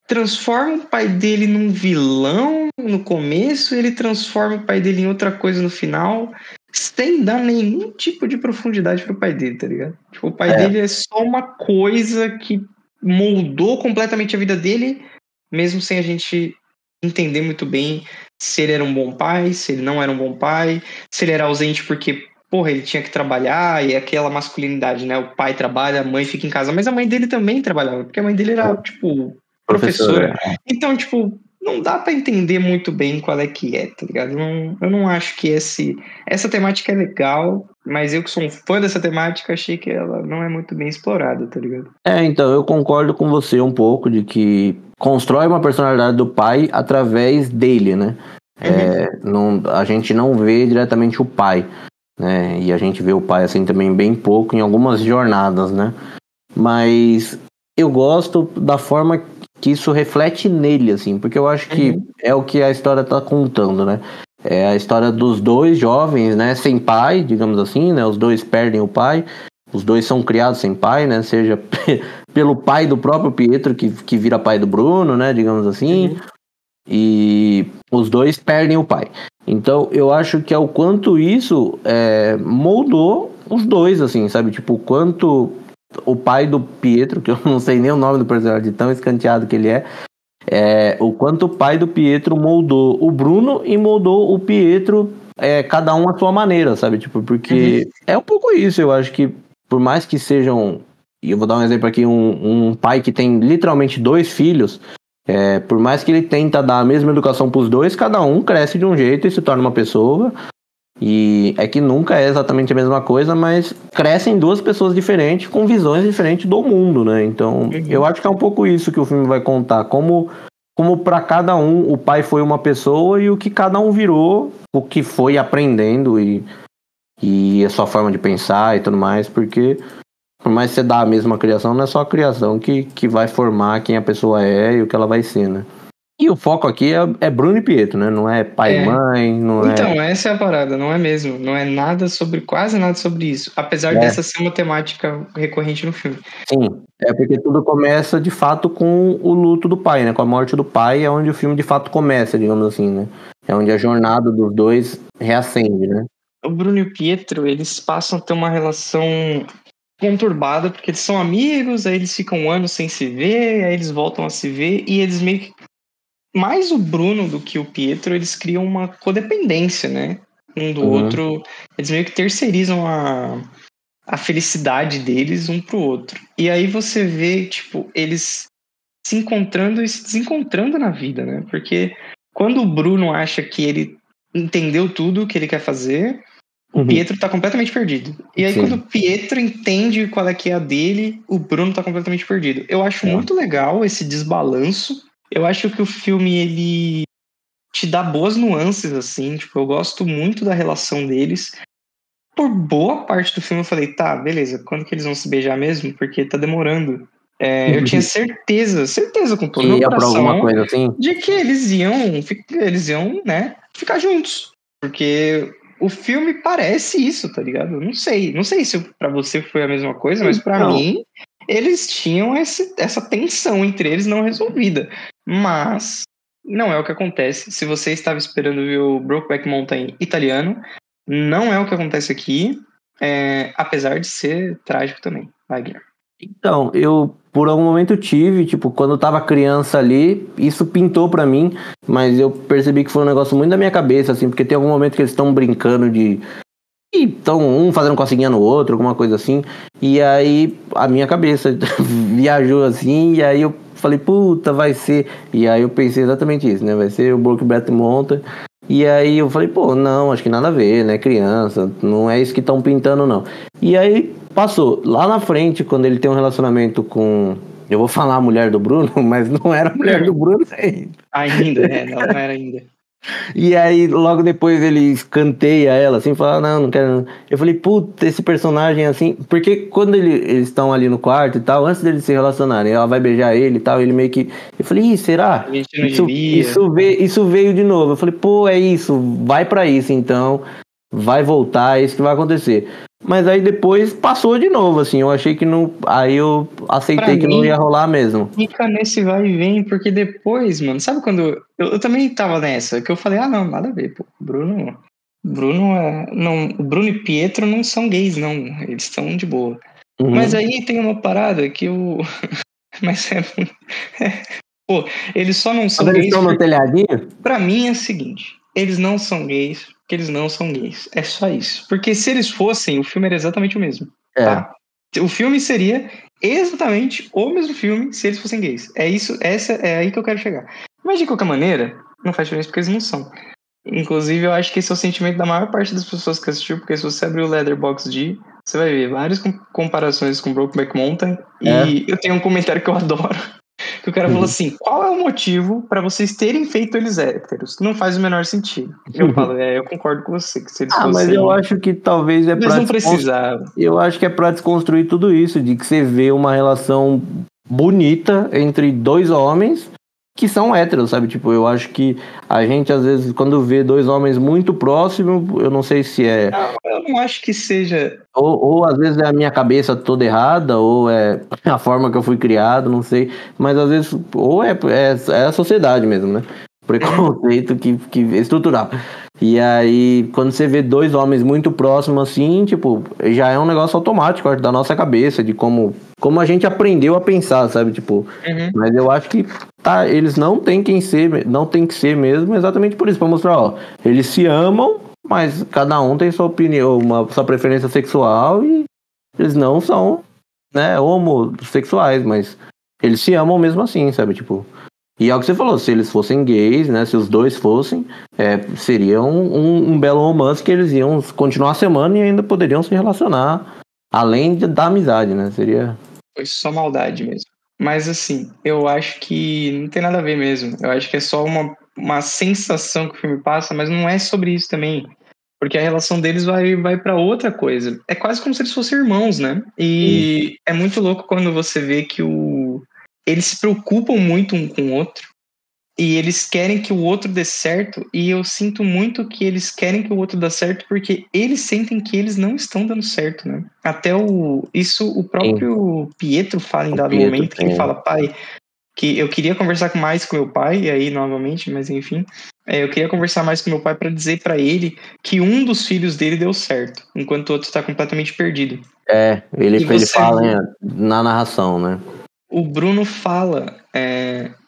transforma o pai dele num vilão no começo, ele transforma o pai dele em outra coisa no final, sem dar nenhum tipo de profundidade pro pai dele, tá ligado? Tipo, o pai dele é só uma coisa que moldou completamente a vida dele, mesmo sem a gente entender muito bem se ele era um bom pai, se ele não era um bom pai, se ele era ausente porque, porra, ele tinha que trabalhar, e aquela masculinidade, né? O pai trabalha, a mãe fica em casa, mas a mãe dele também trabalhava, porque a mãe dele era, tipo, professora. Então, tipo, não dá pra entender muito bem qual é que é, tá ligado? Eu não acho que essa temática é legal, mas eu que sou um fã dessa temática, achei que ela não é muito bem explorada, tá ligado? Então, eu concordo com você um pouco de que constrói uma personalidade do pai através dele, né? A gente não vê diretamente o pai, né? E a gente vê o pai assim também bem pouco em algumas jornadas, né? Mas eu gosto da forma que isso reflete nele, assim, porque eu acho que é o que a história tá contando, né? É a história dos dois jovens, né? Sem pai, digamos assim, né? Os dois perdem o pai, os dois são criados sem pai, né? Seja pelo pai do próprio Pietro, que vira pai do Bruno, né? Digamos assim. E os dois perdem o pai. Então, eu acho que é o quanto isso moldou os dois, assim, sabe? Tipo, o quanto o pai do Pietro, que eu não sei nem o nome do personagem, tão escanteado que ele o quanto o pai do Pietro moldou o Bruno e moldou o Pietro, cada um à sua maneira, sabe? Tipo, porque é um pouco isso, eu acho que por mais que sejam, e eu vou dar um exemplo aqui, um pai que tem literalmente 2 filhos, por mais que ele tenta dar a mesma educação para os dois, cada um cresce de um jeito e se torna uma pessoa. E é que nunca é exatamente a mesma coisa, mas crescem 2 pessoas diferentes, com visões diferentes do mundo, né? Então, eu acho que é um pouco isso que o filme vai contar. Como para cada um, o pai foi uma pessoa e o que cada um virou, o que foi aprendendo e a sua forma de pensar e tudo mais, porque por mais que você dá a mesma criação, não é só a criação que vai formar quem a pessoa é e o que ela vai ser, né? E o foco aqui é Bruno e Pietro, né? Não é pai e mãe, não então, essa é a parada, não é mesmo? Não é quase nada sobre isso. Apesar dessa ser uma temática recorrente no filme. Sim, porque tudo começa de fato com o luto do pai, né? Com a morte do pai é onde o filme de fato começa, digamos assim, né? É onde a jornada dos dois reacende, né? O Bruno e o Pietro, eles passam a ter uma relação conturbada, porque eles são amigos, aí eles ficam anos sem se ver, aí eles voltam a se ver, e eles meio que mais o Bruno do que o Pietro, eles criam uma codependência, né? Um do outro. Eles meio que terceirizam a felicidade deles um pro outro. E aí você vê, tipo, eles se encontrando e se desencontrando na vida, né? Porque quando o Bruno acha que ele entendeu tudo o que ele quer fazer, o Pietro tá completamente perdido. E aí quando o Pietro entende qual é que é a dele, o Bruno tá completamente perdido. Eu acho muito legal esse desbalanço. Eu acho que o filme, ele te dá boas nuances, assim. Tipo, eu gosto muito da relação deles. Por boa parte do filme eu falei, tá, beleza, quando que eles vão se beijar mesmo? Porque tá demorando. Eu tinha certeza com todo o meu coração alguma coisa assim? de que eles iam, né, ficar juntos. Porque o filme parece isso, tá ligado? Eu não sei se pra você foi a mesma coisa, mas pra mim, eles tinham essa tensão entre eles não resolvida. Mas não é o que acontece. Se você estava esperando ver o Brokeback Mountain italiano, não é o que acontece aqui, apesar de ser trágico também. Vai, Guilherme. Então, eu por algum momento tive, tipo, quando eu tava criança ali, isso pintou pra mim, mas eu percebi que foi um negócio muito da minha cabeça, assim, porque tem algum momento que eles estão brincando de E estão um fazendo coceguinha no outro, alguma coisa assim. E aí a minha cabeça viajou assim, e aí eu falei, puta, vai ser. E aí eu pensei exatamente isso, né? Vai ser o Brokeback Mountain. E aí eu falei, pô, não, acho que nada a ver, né? Criança, não é isso que estão pintando, não. E aí passou. Lá na frente, quando ele tem um relacionamento com. Eu vou falar a mulher do Bruno, mas não era a mulher do Bruno ainda. Ainda, não era ainda. E aí, logo depois, ele escanteia ela, assim, fala, não quero... Eu falei, puta, esse personagem, assim... Porque quando eles estão ali no quarto e tal, antes deles se relacionarem, ela vai beijar ele e tal, ele meio que... Eu falei, ih, será? Isso veio de novo. Eu falei, pô, é isso, vai pra isso, então. Vai voltar, é isso que vai acontecer. Mas aí depois passou de novo, assim, eu achei que não... Aí eu aceitei que não ia rolar mesmo. Fica nesse vai e vem, porque depois, mano, sabe quando... Eu também tava nessa, que eu falei, não, nada a ver, pô, o Bruno e Pietro não são gays, não, eles estão de boa. Uhum. Mas aí tem uma parada que eu... Mas pô, eles só não são gays... Eles estão no telhadinho? Pra mim é o seguinte, eles não são gays... que eles não são gays. É só isso. Porque se eles fossem, o filme era exatamente o mesmo. Tá? O filme seria exatamente o mesmo filme se eles fossem gays. É isso, é aí que eu quero chegar. Mas de qualquer maneira, não faz diferença porque eles não são. Inclusive, eu acho que esse é o sentimento da maior parte das pessoas que assistiu, porque se você abrir o Letterboxd, você vai ver várias comparações com Brokeback Mountain. E eu tenho um comentário que eu adoro. Que o cara falou assim, qual é o motivo pra vocês terem feito eles héteros? Não faz o menor sentido. Eu falo, eu concordo com você, que se eles fossem... mas eu acho que talvez é pra... Mas não precisava. Eu acho que é pra desconstruir tudo isso, de que você vê uma relação bonita entre dois homens que são héteros, sabe? Tipo, eu acho que a gente, às vezes, quando vê dois homens muito próximos, eu não sei se é... eu não acho que seja... Ou às vezes é a minha cabeça toda errada, ou é a forma que eu fui criado, não sei. Mas às vezes, ou é a sociedade mesmo, né? Preconceito que é estrutural. E aí, quando você vê dois homens muito próximos assim, tipo, já é um negócio automático, acho, da nossa cabeça, de como a gente aprendeu a pensar, sabe? Tipo, mas eu acho que eles não têm que ser mesmo, exatamente por isso, pra mostrar, ó, eles se amam, mas cada um tem sua opinião, sua preferência sexual e eles não são, né, homossexuais, mas eles se amam mesmo assim, sabe? Tipo, e é o que você falou, se eles fossem gays, né, se os dois fossem, seria um belo romance que eles iam continuar a semana e ainda poderiam se relacionar, além da amizade, né? Foi só maldade mesmo. Mas assim, eu acho que não tem nada a ver mesmo. Eu acho que é só uma sensação que o filme passa, mas não é sobre isso também. Porque a relação deles vai pra outra coisa. É quase como se eles fossem irmãos, né? E é muito louco quando você vê que eles se preocupam muito um com o outro. E eles querem que o outro dê certo. E eu sinto muito que eles querem que o outro dê certo porque eles sentem que eles não estão dando certo, né? Até isso o próprio Pietro fala em dado momento, que ele fala, pai, que eu queria conversar mais com meu pai, e aí novamente, mas enfim, eu queria conversar mais com meu pai para dizer para ele que um dos filhos dele deu certo, enquanto o outro está completamente perdido. Ele fala na narração, né? O Bruno fala,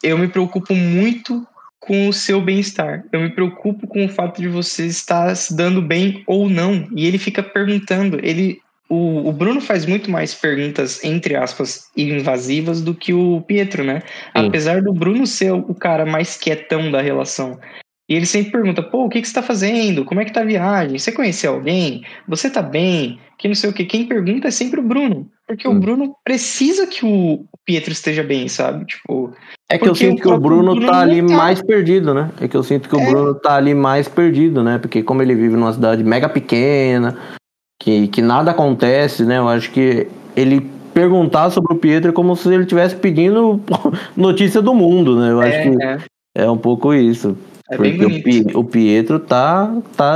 eu me preocupo muito com o seu bem-estar. Eu me preocupo com o fato de você estar se dando bem ou não. E ele fica perguntando. O Bruno faz muito mais perguntas, entre aspas, invasivas do que o Pietro, né? Sim. Apesar do Bruno ser o cara mais quietão da relação. E ele sempre pergunta, pô, o que você tá fazendo? Como é que tá a viagem? Você conheceu alguém? Você tá bem? Que não sei o quê. Quem pergunta é sempre o Bruno. Porque o Bruno precisa que o Pietro esteja bem, sabe? Tipo... É que eu sinto que o Bruno tá ali mais perdido, né? É que eu sinto que o Bruno tá ali mais perdido, né? Porque como ele vive numa cidade mega pequena, que nada acontece, né? Eu acho que ele perguntar sobre o Pietro é como se ele estivesse pedindo notícia do mundo, né? Eu acho que é um pouco isso. Porque o Pietro tá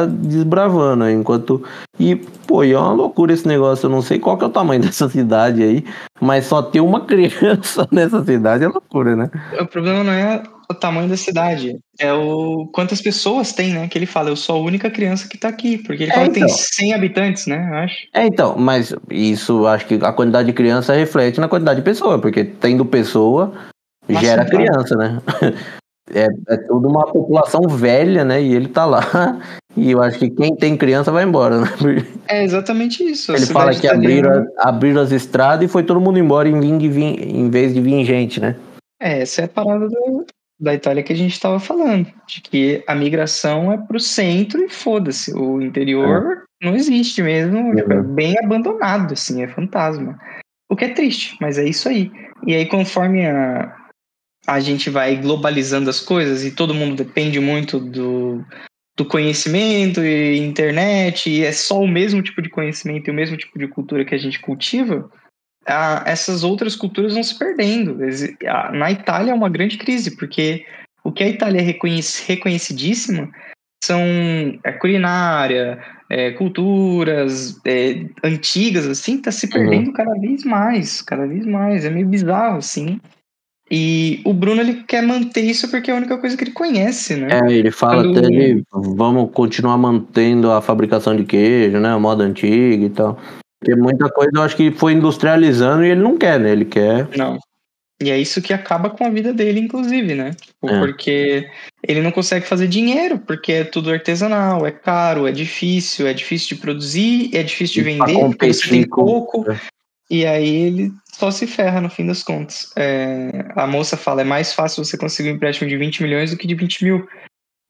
desbravando, né? Enquanto... E, pô, é uma loucura esse negócio. Eu não sei qual que é o tamanho dessa cidade aí, mas só ter uma criança nessa cidade é loucura, né? O problema não é o tamanho da cidade, é quantas pessoas tem, né? Que ele fala, eu sou a única criança que tá aqui, porque ele fala que tem 100 habitantes, né? Eu acho. Então, mas isso, acho que a quantidade de criança reflete na quantidade de pessoa, porque tendo pessoa, gera criança, né? É tudo uma população velha, né? E ele tá lá. E eu acho que quem tem criança vai embora, né? É exatamente isso. A Ele fala cidade que italiana- abriram as estradas e foi todo mundo embora em vez de vir gente, né? Essa é a parada da Itália que a gente estava falando, de que a migração é pro centro e foda-se. O interior não existe mesmo, tipo, é bem abandonado, assim, é fantasma. O que é triste, mas é isso aí. E aí, conforme a gente vai globalizando as coisas e todo mundo depende muito do conhecimento e internet, e é só o mesmo tipo de conhecimento e o mesmo tipo de cultura que a gente cultiva, essas outras culturas vão se perdendo. Na Itália é uma grande crise, porque o que a Itália é reconhecidíssima são culinária, culturas antigas, assim, tá se perdendo cada vez mais, cada vez mais. É meio bizarro, assim. E o Bruno, ele quer manter isso porque é a única coisa que ele conhece, né? Ele fala Quando- até de vamos continuar mantendo a fabricação de queijo, né? A moda antiga e tal. Porque muita coisa eu acho que foi industrializando e ele não quer, né? Ele quer. Não. E é isso que acaba com a vida dele, inclusive, né? Tipo, porque ele não consegue fazer dinheiro, porque é tudo artesanal, é caro, é difícil de produzir, é difícil de E pra vender, porque você tem competir com- pouco. E aí ele só se ferra no fim das contas. A moça fala, é mais fácil você conseguir um empréstimo de 20 milhões do que de 20 mil.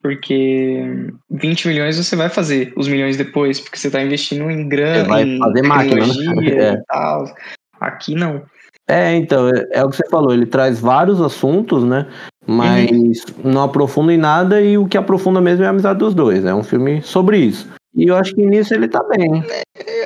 Porque 20 milhões você vai fazer os milhões depois, porque você está investindo em Você vai em fazer máquina, né? tecnologia e tal. Aqui não. Então, é o que você falou, ele traz vários assuntos, né? Mas não aprofunda em nada e o que aprofunda mesmo é a amizade dos dois. É um filme sobre isso. E eu acho que nisso ele tá bem.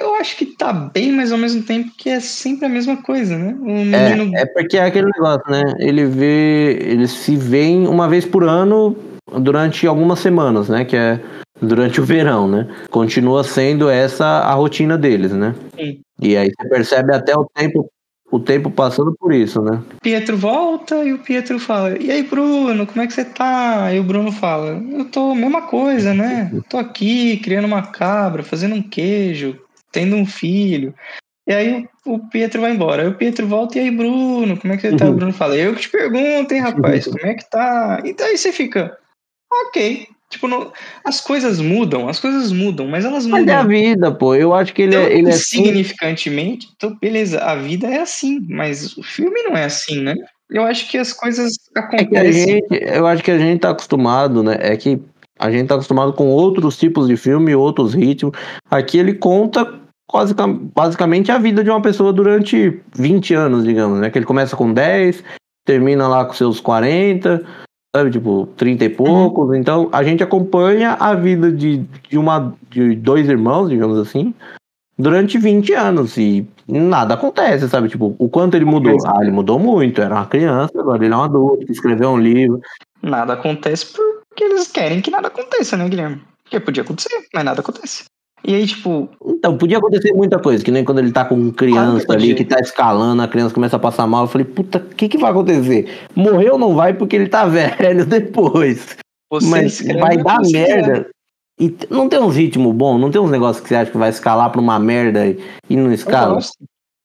Eu acho que tá bem, mas ao mesmo tempo que é sempre a mesma coisa, né? O menino. É porque é aquele negócio, né? Eles se veem uma vez por ano durante algumas semanas, né? Que é durante o verão, né? Continua sendo essa a rotina deles, né? Sim. E aí você percebe até o tempo passando por isso, né? Pietro volta e o Pietro fala: E aí, Bruno, como é que você tá? E o Bruno fala: Eu tô, mesma coisa, né? Tô aqui criando uma cabra, fazendo um queijo, tendo um filho. E aí o Pietro vai embora. Aí o Pietro volta: E aí, Bruno, como é que você tá? O Bruno fala: Eu que te pergunto, hein, rapaz, como é que tá? E daí você fica: Ok. Tipo, as coisas mudam, mas elas Mas é a mudam. vida, pô. Eu acho que ele é assim. Significantemente, então, beleza, a vida é assim, mas o filme não é assim, né? Eu acho que as coisas acontecem. Eu acho que a gente tá acostumado, né? É que a gente tá acostumado com outros tipos de filme, outros ritmos. Aqui ele conta basicamente a vida de uma pessoa durante 20 anos, digamos, né? Que ele começa com 10, termina lá com seus 40, sabe? Tipo, 30 e poucos. Então a gente acompanha a vida de dois irmãos, digamos assim, durante 20 anos e nada acontece, sabe? Tipo, o quanto ele mudou? Ele mudou muito, era uma criança, agora ele é um adulto, escreveu um livro. Nada acontece porque eles querem que nada aconteça, né, Guilherme? Porque podia acontecer, mas nada acontece. E aí, tipo... Então, podia acontecer muita coisa, que nem quando ele tá com criança Claro ali, que que tá escalando, a criança começa a passar mal, eu falei, puta, o que vai acontecer? Morreu não vai porque ele tá velho depois. Mas vai dar merda. E não tem uns ritmos bons, não tem uns negócios que você acha que vai escalar pra uma merda e não escala?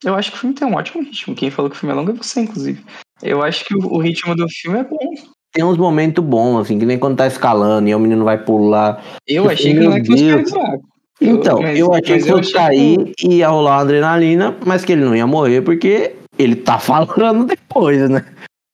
Eu acho que o filme tem um ótimo ritmo. Quem falou que o filme é longo é você, inclusive. Eu acho que o ritmo do filme é bom. Tem uns momentos bons, assim, que nem quando tá escalando e o menino vai pular. Eu achei que não é que fosse cair buraco. Então, eu achei que fosse cair e ia rolar adrenalina, mas que ele não ia morrer porque ele tá falando depois, né?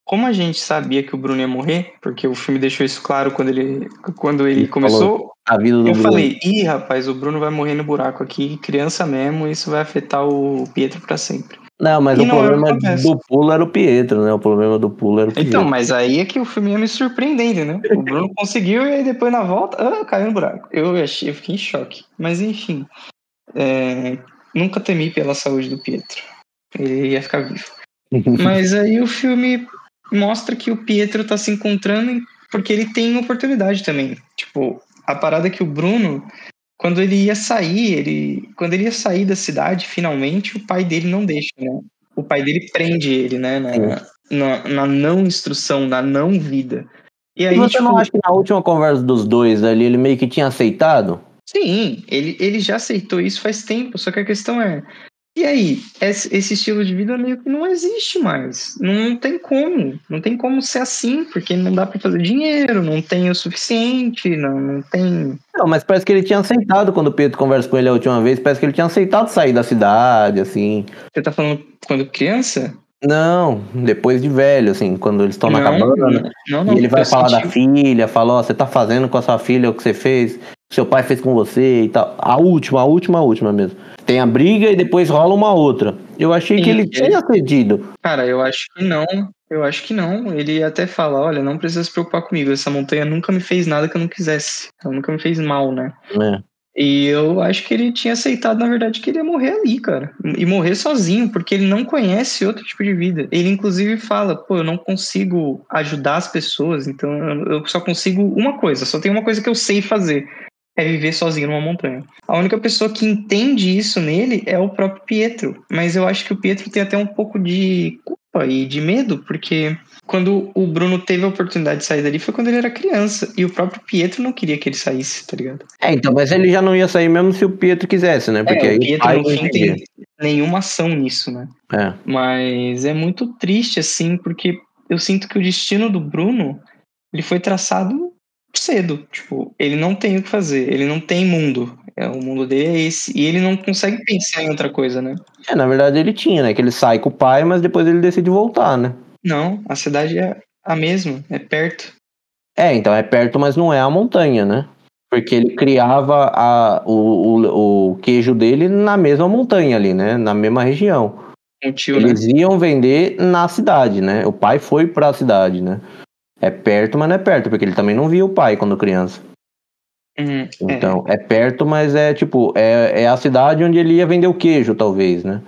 Como a gente sabia que o Bruno ia morrer, porque o filme deixou isso claro quando ele começou, a vida do eu Bruno. falei, rapaz, o Bruno vai morrer no buraco aqui, criança mesmo, e isso vai afetar o Pietro pra sempre. Não, mas o problema do pulo era o Pietro, né? O problema do pulo era o Pietro. Então, mas aí é que o filme ia me surpreendendo, né? O Bruno conseguiu e aí depois na volta, caiu no buraco. Eu fiquei em choque. Mas enfim, nunca temi pela saúde do Pietro. Ele ia ficar vivo. Mas aí o filme mostra que o Pietro tá se encontrando porque ele tem oportunidade também. Tipo, a parada é que o Bruno, quando ele ia sair da cidade, finalmente, o pai dele não deixa, né? O pai dele prende ele, né? Na não instrução, na não vida. E aí, você não acha que na última conversa dos dois ali, ele meio que tinha aceitado? Sim, ele já aceitou isso faz tempo, só que a questão é, E aí, esse estilo de vida meio que não existe mais. Não tem como. Não tem como ser assim, porque não dá pra fazer dinheiro, não tem o suficiente, não tem. Não, mas parece que ele tinha aceitado quando o Pietro conversa com ele a última vez. Parece que ele tinha aceitado sair da cidade, assim. Você tá falando quando criança? Não, depois de velho, assim, quando eles estão na cabana. Não, E ele vai eu falar da senti- filha, fala, ó, você tá fazendo com a sua filha o que você fez, o seu pai fez com você e tal. A última mesmo. Tem a briga e depois rola uma outra. Eu achei que Sim, ele tinha cedido. Cara, eu acho que não. Eu acho que não. Ele até fala, olha, não precisa se preocupar comigo. Essa montanha nunca me fez nada que eu não quisesse. Ela nunca me fez mal, né? Né? E eu acho que ele tinha aceitado, na verdade, que ele ia morrer ali, cara. E morrer sozinho, porque ele não conhece outro tipo de vida. Ele, inclusive, fala, pô, eu não consigo ajudar as pessoas, então eu só consigo uma coisa, só tem uma coisa que eu sei fazer. É viver sozinho numa montanha. A única pessoa que entende isso nele é o próprio Pietro. Mas eu acho que o Pietro tem até um pouco de culpa e de medo, porque quando o Bruno teve a oportunidade de sair dali foi quando ele era criança. E o próprio Pietro não queria que ele saísse, tá ligado? Então, mas ele já não ia sair mesmo se o Pietro quisesse, né? Porque aí O o Pietro pai no não fim entendia. tem nenhuma ação nisso, né? É. Mas é muito triste, assim, porque eu sinto que o destino do Bruno, ele foi traçado cedo. Tipo, ele não tem o que fazer, ele não tem mundo. O mundo dele é esse. E ele não consegue pensar em outra coisa, né? Na verdade ele tinha, né? Que ele sai com o pai, mas depois ele decide voltar, né? Não, a cidade é a mesma, é perto. Então é perto, mas não é a montanha, né? Porque ele criava o queijo dele na mesma montanha ali, né? Na mesma região. O tio, né? Eles iam vender na cidade, né? O pai foi pra cidade, né? É perto, mas não é perto, porque ele também não via o pai quando criança. Então, é perto, mas é tipo, é a cidade onde ele ia vender o queijo, talvez, né?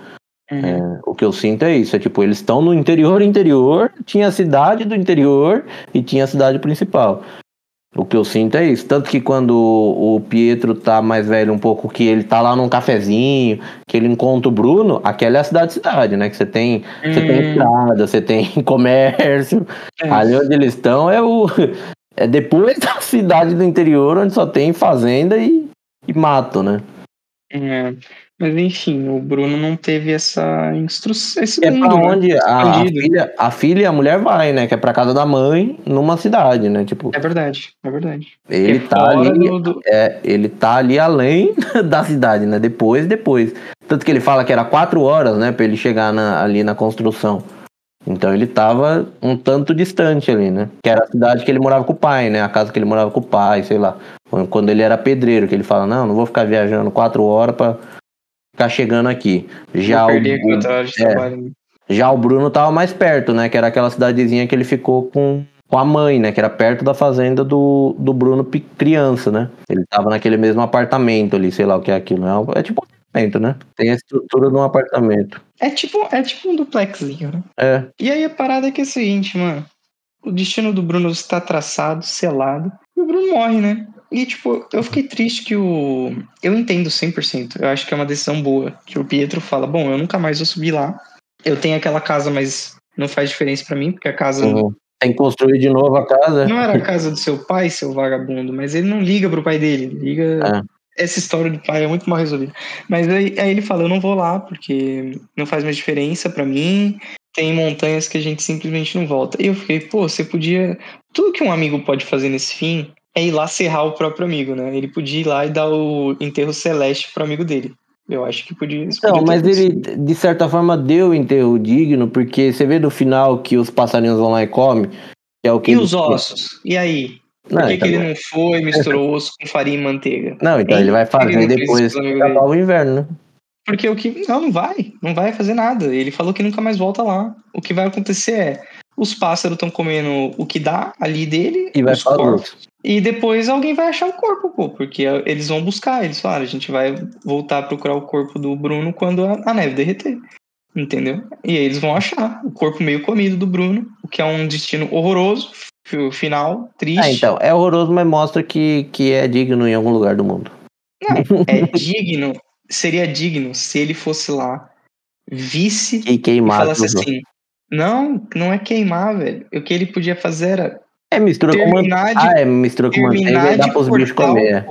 O que eu sinto é isso, é tipo, eles estão no interior, tinha a cidade do interior e tinha a cidade principal. O que eu sinto é isso, tanto que quando o Pietro tá mais velho um pouco, que ele tá lá num cafezinho, que ele encontra o Bruno, aquela é a cidade, né? Que você tem estrada, você tem comércio, ali onde eles estão é depois da cidade do interior, onde só tem fazenda e mato, né? Mas enfim, o Bruno não teve essa instrução, esse É mundo, pra onde né? a filha e a mulher vai, né? Que é pra casa da mãe, numa cidade, né? Tipo, É verdade. ele Porque tá fora ali, do- ele tá ali além da cidade, né? Depois. Tanto que ele fala que era 4 horas, né? Pra ele chegar ali na construção. Então ele tava um tanto distante ali, né? Que era a cidade que ele morava com o pai, né? A casa que ele morava com o pai, sei lá. Quando ele era pedreiro, que ele fala, não vou ficar viajando 4 horas pra ficar chegando aqui. Vou perder 4 horas de trabalho. Já o Bruno tava mais perto, né? Que era aquela cidadezinha que ele ficou com a mãe, né? Que era perto da fazenda do Bruno criança, né? Ele tava naquele mesmo apartamento ali, sei lá o que é aquilo. É tipo um apartamento, né? Tem a estrutura de um apartamento. É tipo um duplexinho, né? É. E aí a parada é que é a seguinte, mano. O destino do Bruno está traçado, selado. E o Bruno morre, né? E, tipo, eu fiquei triste que o... Eu entendo 100%. Eu acho que é uma decisão boa. Que o Pietro fala, bom, eu nunca mais vou subir lá. Eu tenho aquela casa, mas não faz diferença pra mim, porque a casa... Tem que construir de novo a casa. Não era a casa do seu pai, seu vagabundo, mas ele não liga pro pai dele. Ele liga... Essa história do pai é muito mal resolvida. Mas aí ele fala, eu não vou lá, porque não faz mais diferença pra mim. Tem montanhas que a gente simplesmente não volta. E eu fiquei, pô, você podia... Tudo que um amigo pode fazer nesse fim é ir lá serrar o próprio amigo, né? Ele podia ir lá e dar o enterro celeste pro amigo dele. Eu acho que podia... Não, mas ele, de certa forma, deu o enterro digno, porque você vê no final que os passarinhos vão lá e comem. Que é o que e os ossos? E aí? Por que ele não foi e misturou osso com farinha e manteiga? Não, então ele vai fazer depois que acabar o inverno, né? Porque o que... Não vai fazer nada. Ele falou que nunca mais volta lá. O que vai acontecer é... Os pássaros estão comendo o que dá ali dele, e vai os corpos. E depois alguém vai achar o corpo, pô. Porque eles vão buscar. Eles falaram, a gente vai voltar a procurar o corpo do Bruno quando a neve derreter. Entendeu? E aí eles vão achar o corpo meio comido do Bruno, o que é um destino horroroso, final, triste. Então, é horroroso, mas mostra que é digno em algum lugar do mundo. Não, é digno, seria digno se ele fosse lá, visse e falasse assim, não é queimar, velho. O que ele podia fazer era mistura com manteiga. Mistura com manteiga e dá pros bichos comer.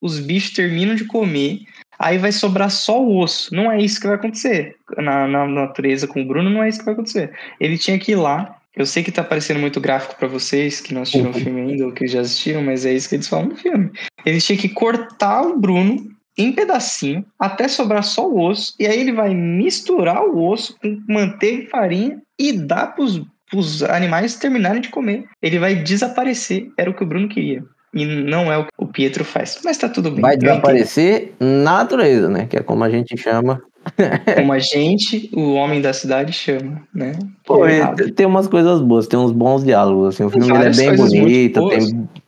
Os bichos terminam de comer, Aí vai sobrar só o osso. Não é isso que vai acontecer. Na natureza com o Bruno, não é isso que vai acontecer. Ele tinha que ir lá. Eu sei que tá parecendo muito gráfico pra vocês que não assistiram o filme ainda ou que já assistiram, mas é isso que eles falam no filme. Eles tinham que cortar o Bruno em pedacinho até sobrar só o osso. E aí ele vai misturar o osso com manteiga e farinha e dar pros animais terminarem de comer. Ele vai desaparecer. Era o que o Bruno queria. E não é o que o Pietro faz. Mas tá tudo bem. Vai desaparecer na natureza, né? Que é como a gente chama. Como a gente, o homem da cidade, chama, né? Pô, tem umas coisas boas, tem uns bons diálogos, assim. O filme ele é bem bonito,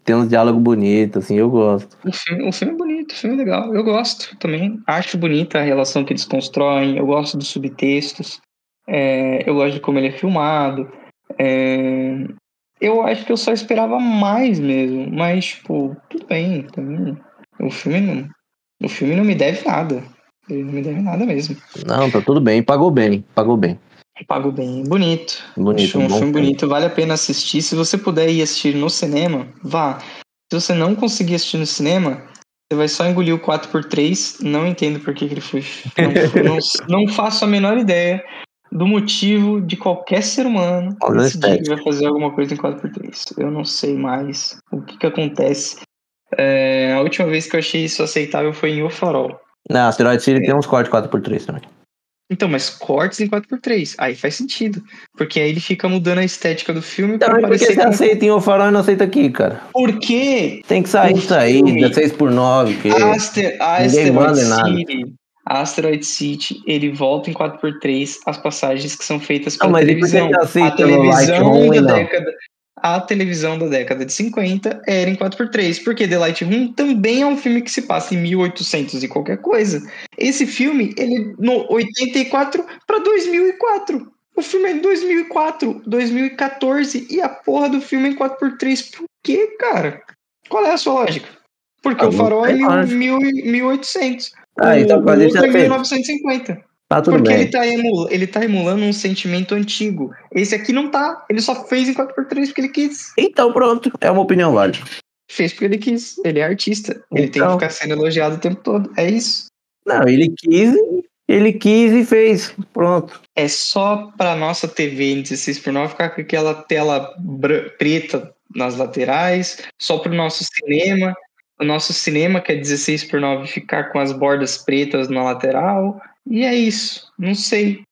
tem uns diálogos bonitos, assim, eu gosto. O filme é bonito, o filme é legal. Eu gosto também. Acho bonita a relação que eles constroem. Eu gosto dos subtextos. Eu gosto de como ele é filmado. Eu acho que eu só esperava mais mesmo. Mas, tipo, tudo bem. Também. O filme não me deve nada. Ele não me deve nada mesmo. Não, tá tudo bem. Pagou bem. Pago bem. Bonito. Um filme bonito. Vale a pena assistir. Se você puder ir assistir no cinema, vá. Se você não conseguir assistir no cinema, você vai só engolir o 4x3. Não entendo por que ele foi. Não faço a menor ideia do motivo de qualquer ser humano decidir que vai fazer alguma coisa em 4x3. Eu não sei mais o que acontece. A última vez que eu achei isso aceitável foi em O Farol. Não, Asteroid City tem uns cortes 4x3 também. Então, mas cortes em 4x3. Aí faz sentido. Porque aí ele fica mudando a estética do filme pra parecer. Por que você aceita em O Farol e não aceita aqui, cara? Por quê? Tem que sair isso aí, 16x9. Ninguém manda em nada. A Asteroid City, ele volta em 4x3 as passagens que são feitas pela televisão. A televisão da década de 50 era em 4x3, porque The Light Room também é um filme que se passa em 1800 e qualquer coisa. Esse filme, ele no 84 para 2004. O filme é em 2004, 2014 e a porra do filme é em 4x3. Por quê, cara? Qual é a sua lógica? Porque o Farol é em 1800. Então o outro é em 1950. Tá tudo porque bem. Ele tá emulando um sentimento antigo. Esse aqui não tá. Ele só fez em 4x3 porque ele quis. Então pronto, é uma opinião válida. Fez porque ele quis. Ele é artista. Ele tem que ficar sendo elogiado o tempo todo. É isso. Não, ele quis e fez. Pronto. É só pra nossa TV em 16x9 ficar com aquela tela preta nas laterais. Só pro nosso cinema. O nosso cinema, que é 16x9, ficar com as bordas pretas na lateral. E é isso, não sei.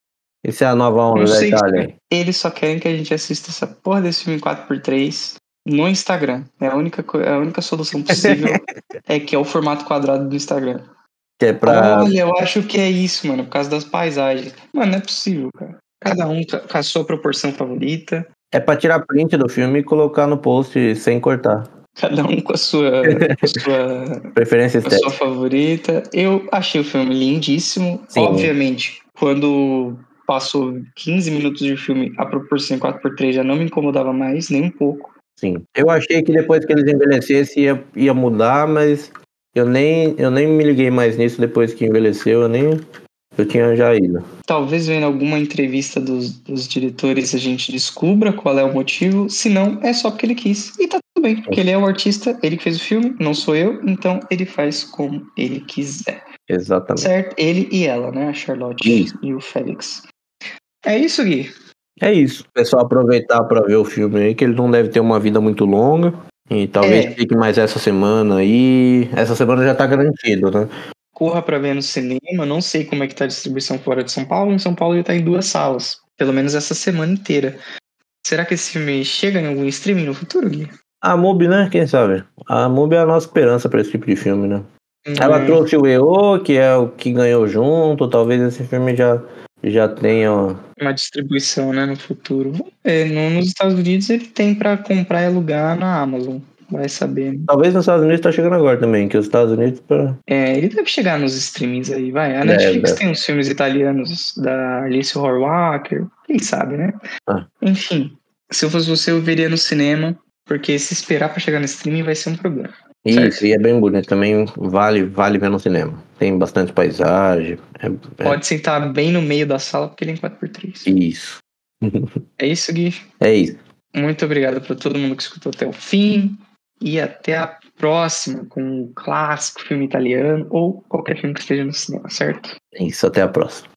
Essa é a nova onda da Itália. Eles só querem que a gente assista essa porra desse filme 4x3 no Instagram. É a única solução possível é que é o formato quadrado do Instagram. Que é pra... Olha, eu acho que é isso, mano, por causa das paisagens. Mano, não é possível, cara. Cada um com a sua proporção favorita. É pra tirar print do filme e colocar no post sem cortar. Cada um com a sua preferência estética. A sua favorita. Eu achei o filme lindíssimo. Sim. Obviamente, quando passou 15 minutos de filme, a proporção 4x3 já não me incomodava mais, nem um pouco. Sim. Eu achei que depois que eles envelhecessem ia mudar, mas eu nem me liguei mais nisso depois que envelheceu. Eu tinha já ido. Talvez vendo alguma entrevista dos diretores a gente descubra qual é o motivo. Se não, é só porque ele quis. E tá tudo bem, porque ele é o artista, ele que fez o filme, não sou eu, então ele faz como ele quiser. Exatamente. Certo? Ele e ela, né? A Charlotte e o Félix. É isso, Gui? É isso. O pessoal aproveitar pra ver o filme aí, que ele não deve ter uma vida muito longa. E talvez fique mais essa semana aí. Essa semana já tá garantido, né? Corra pra ver no cinema. Não sei como é que tá a distribuição fora de São Paulo. Em São Paulo ele tá em 2 salas. Pelo menos essa semana inteira. Será que esse filme chega em algum streaming no futuro, Gui? A MUBI, né? Quem sabe? A MUBI é a nossa esperança pra esse tipo de filme, né? Ela trouxe o EO, que é o que ganhou junto. Talvez esse filme já tenha uma distribuição, né, no futuro. Vamos ver. Nos Estados Unidos ele tem pra comprar e alugar na Amazon. Vai saber. Né? Talvez nos Estados Unidos tá chegando agora também, que os Estados Unidos... ele deve chegar nos streamings aí, vai. A Netflix tem uns filmes italianos da Alice Horwacker, quem sabe, né? Enfim, se eu fosse você, eu veria no cinema, porque se esperar pra chegar no streaming vai ser um problema. Isso, certo? E é bem bonito, também vale ver no cinema. Tem bastante paisagem. Pode sentar bem no meio da sala, porque ele é em 4x3. Isso. É isso, Gui? É isso. Muito obrigado pra todo mundo que escutou até o fim. e até a próxima com um clássico filme italiano ou qualquer filme que esteja no cinema, certo? É isso, até a próxima.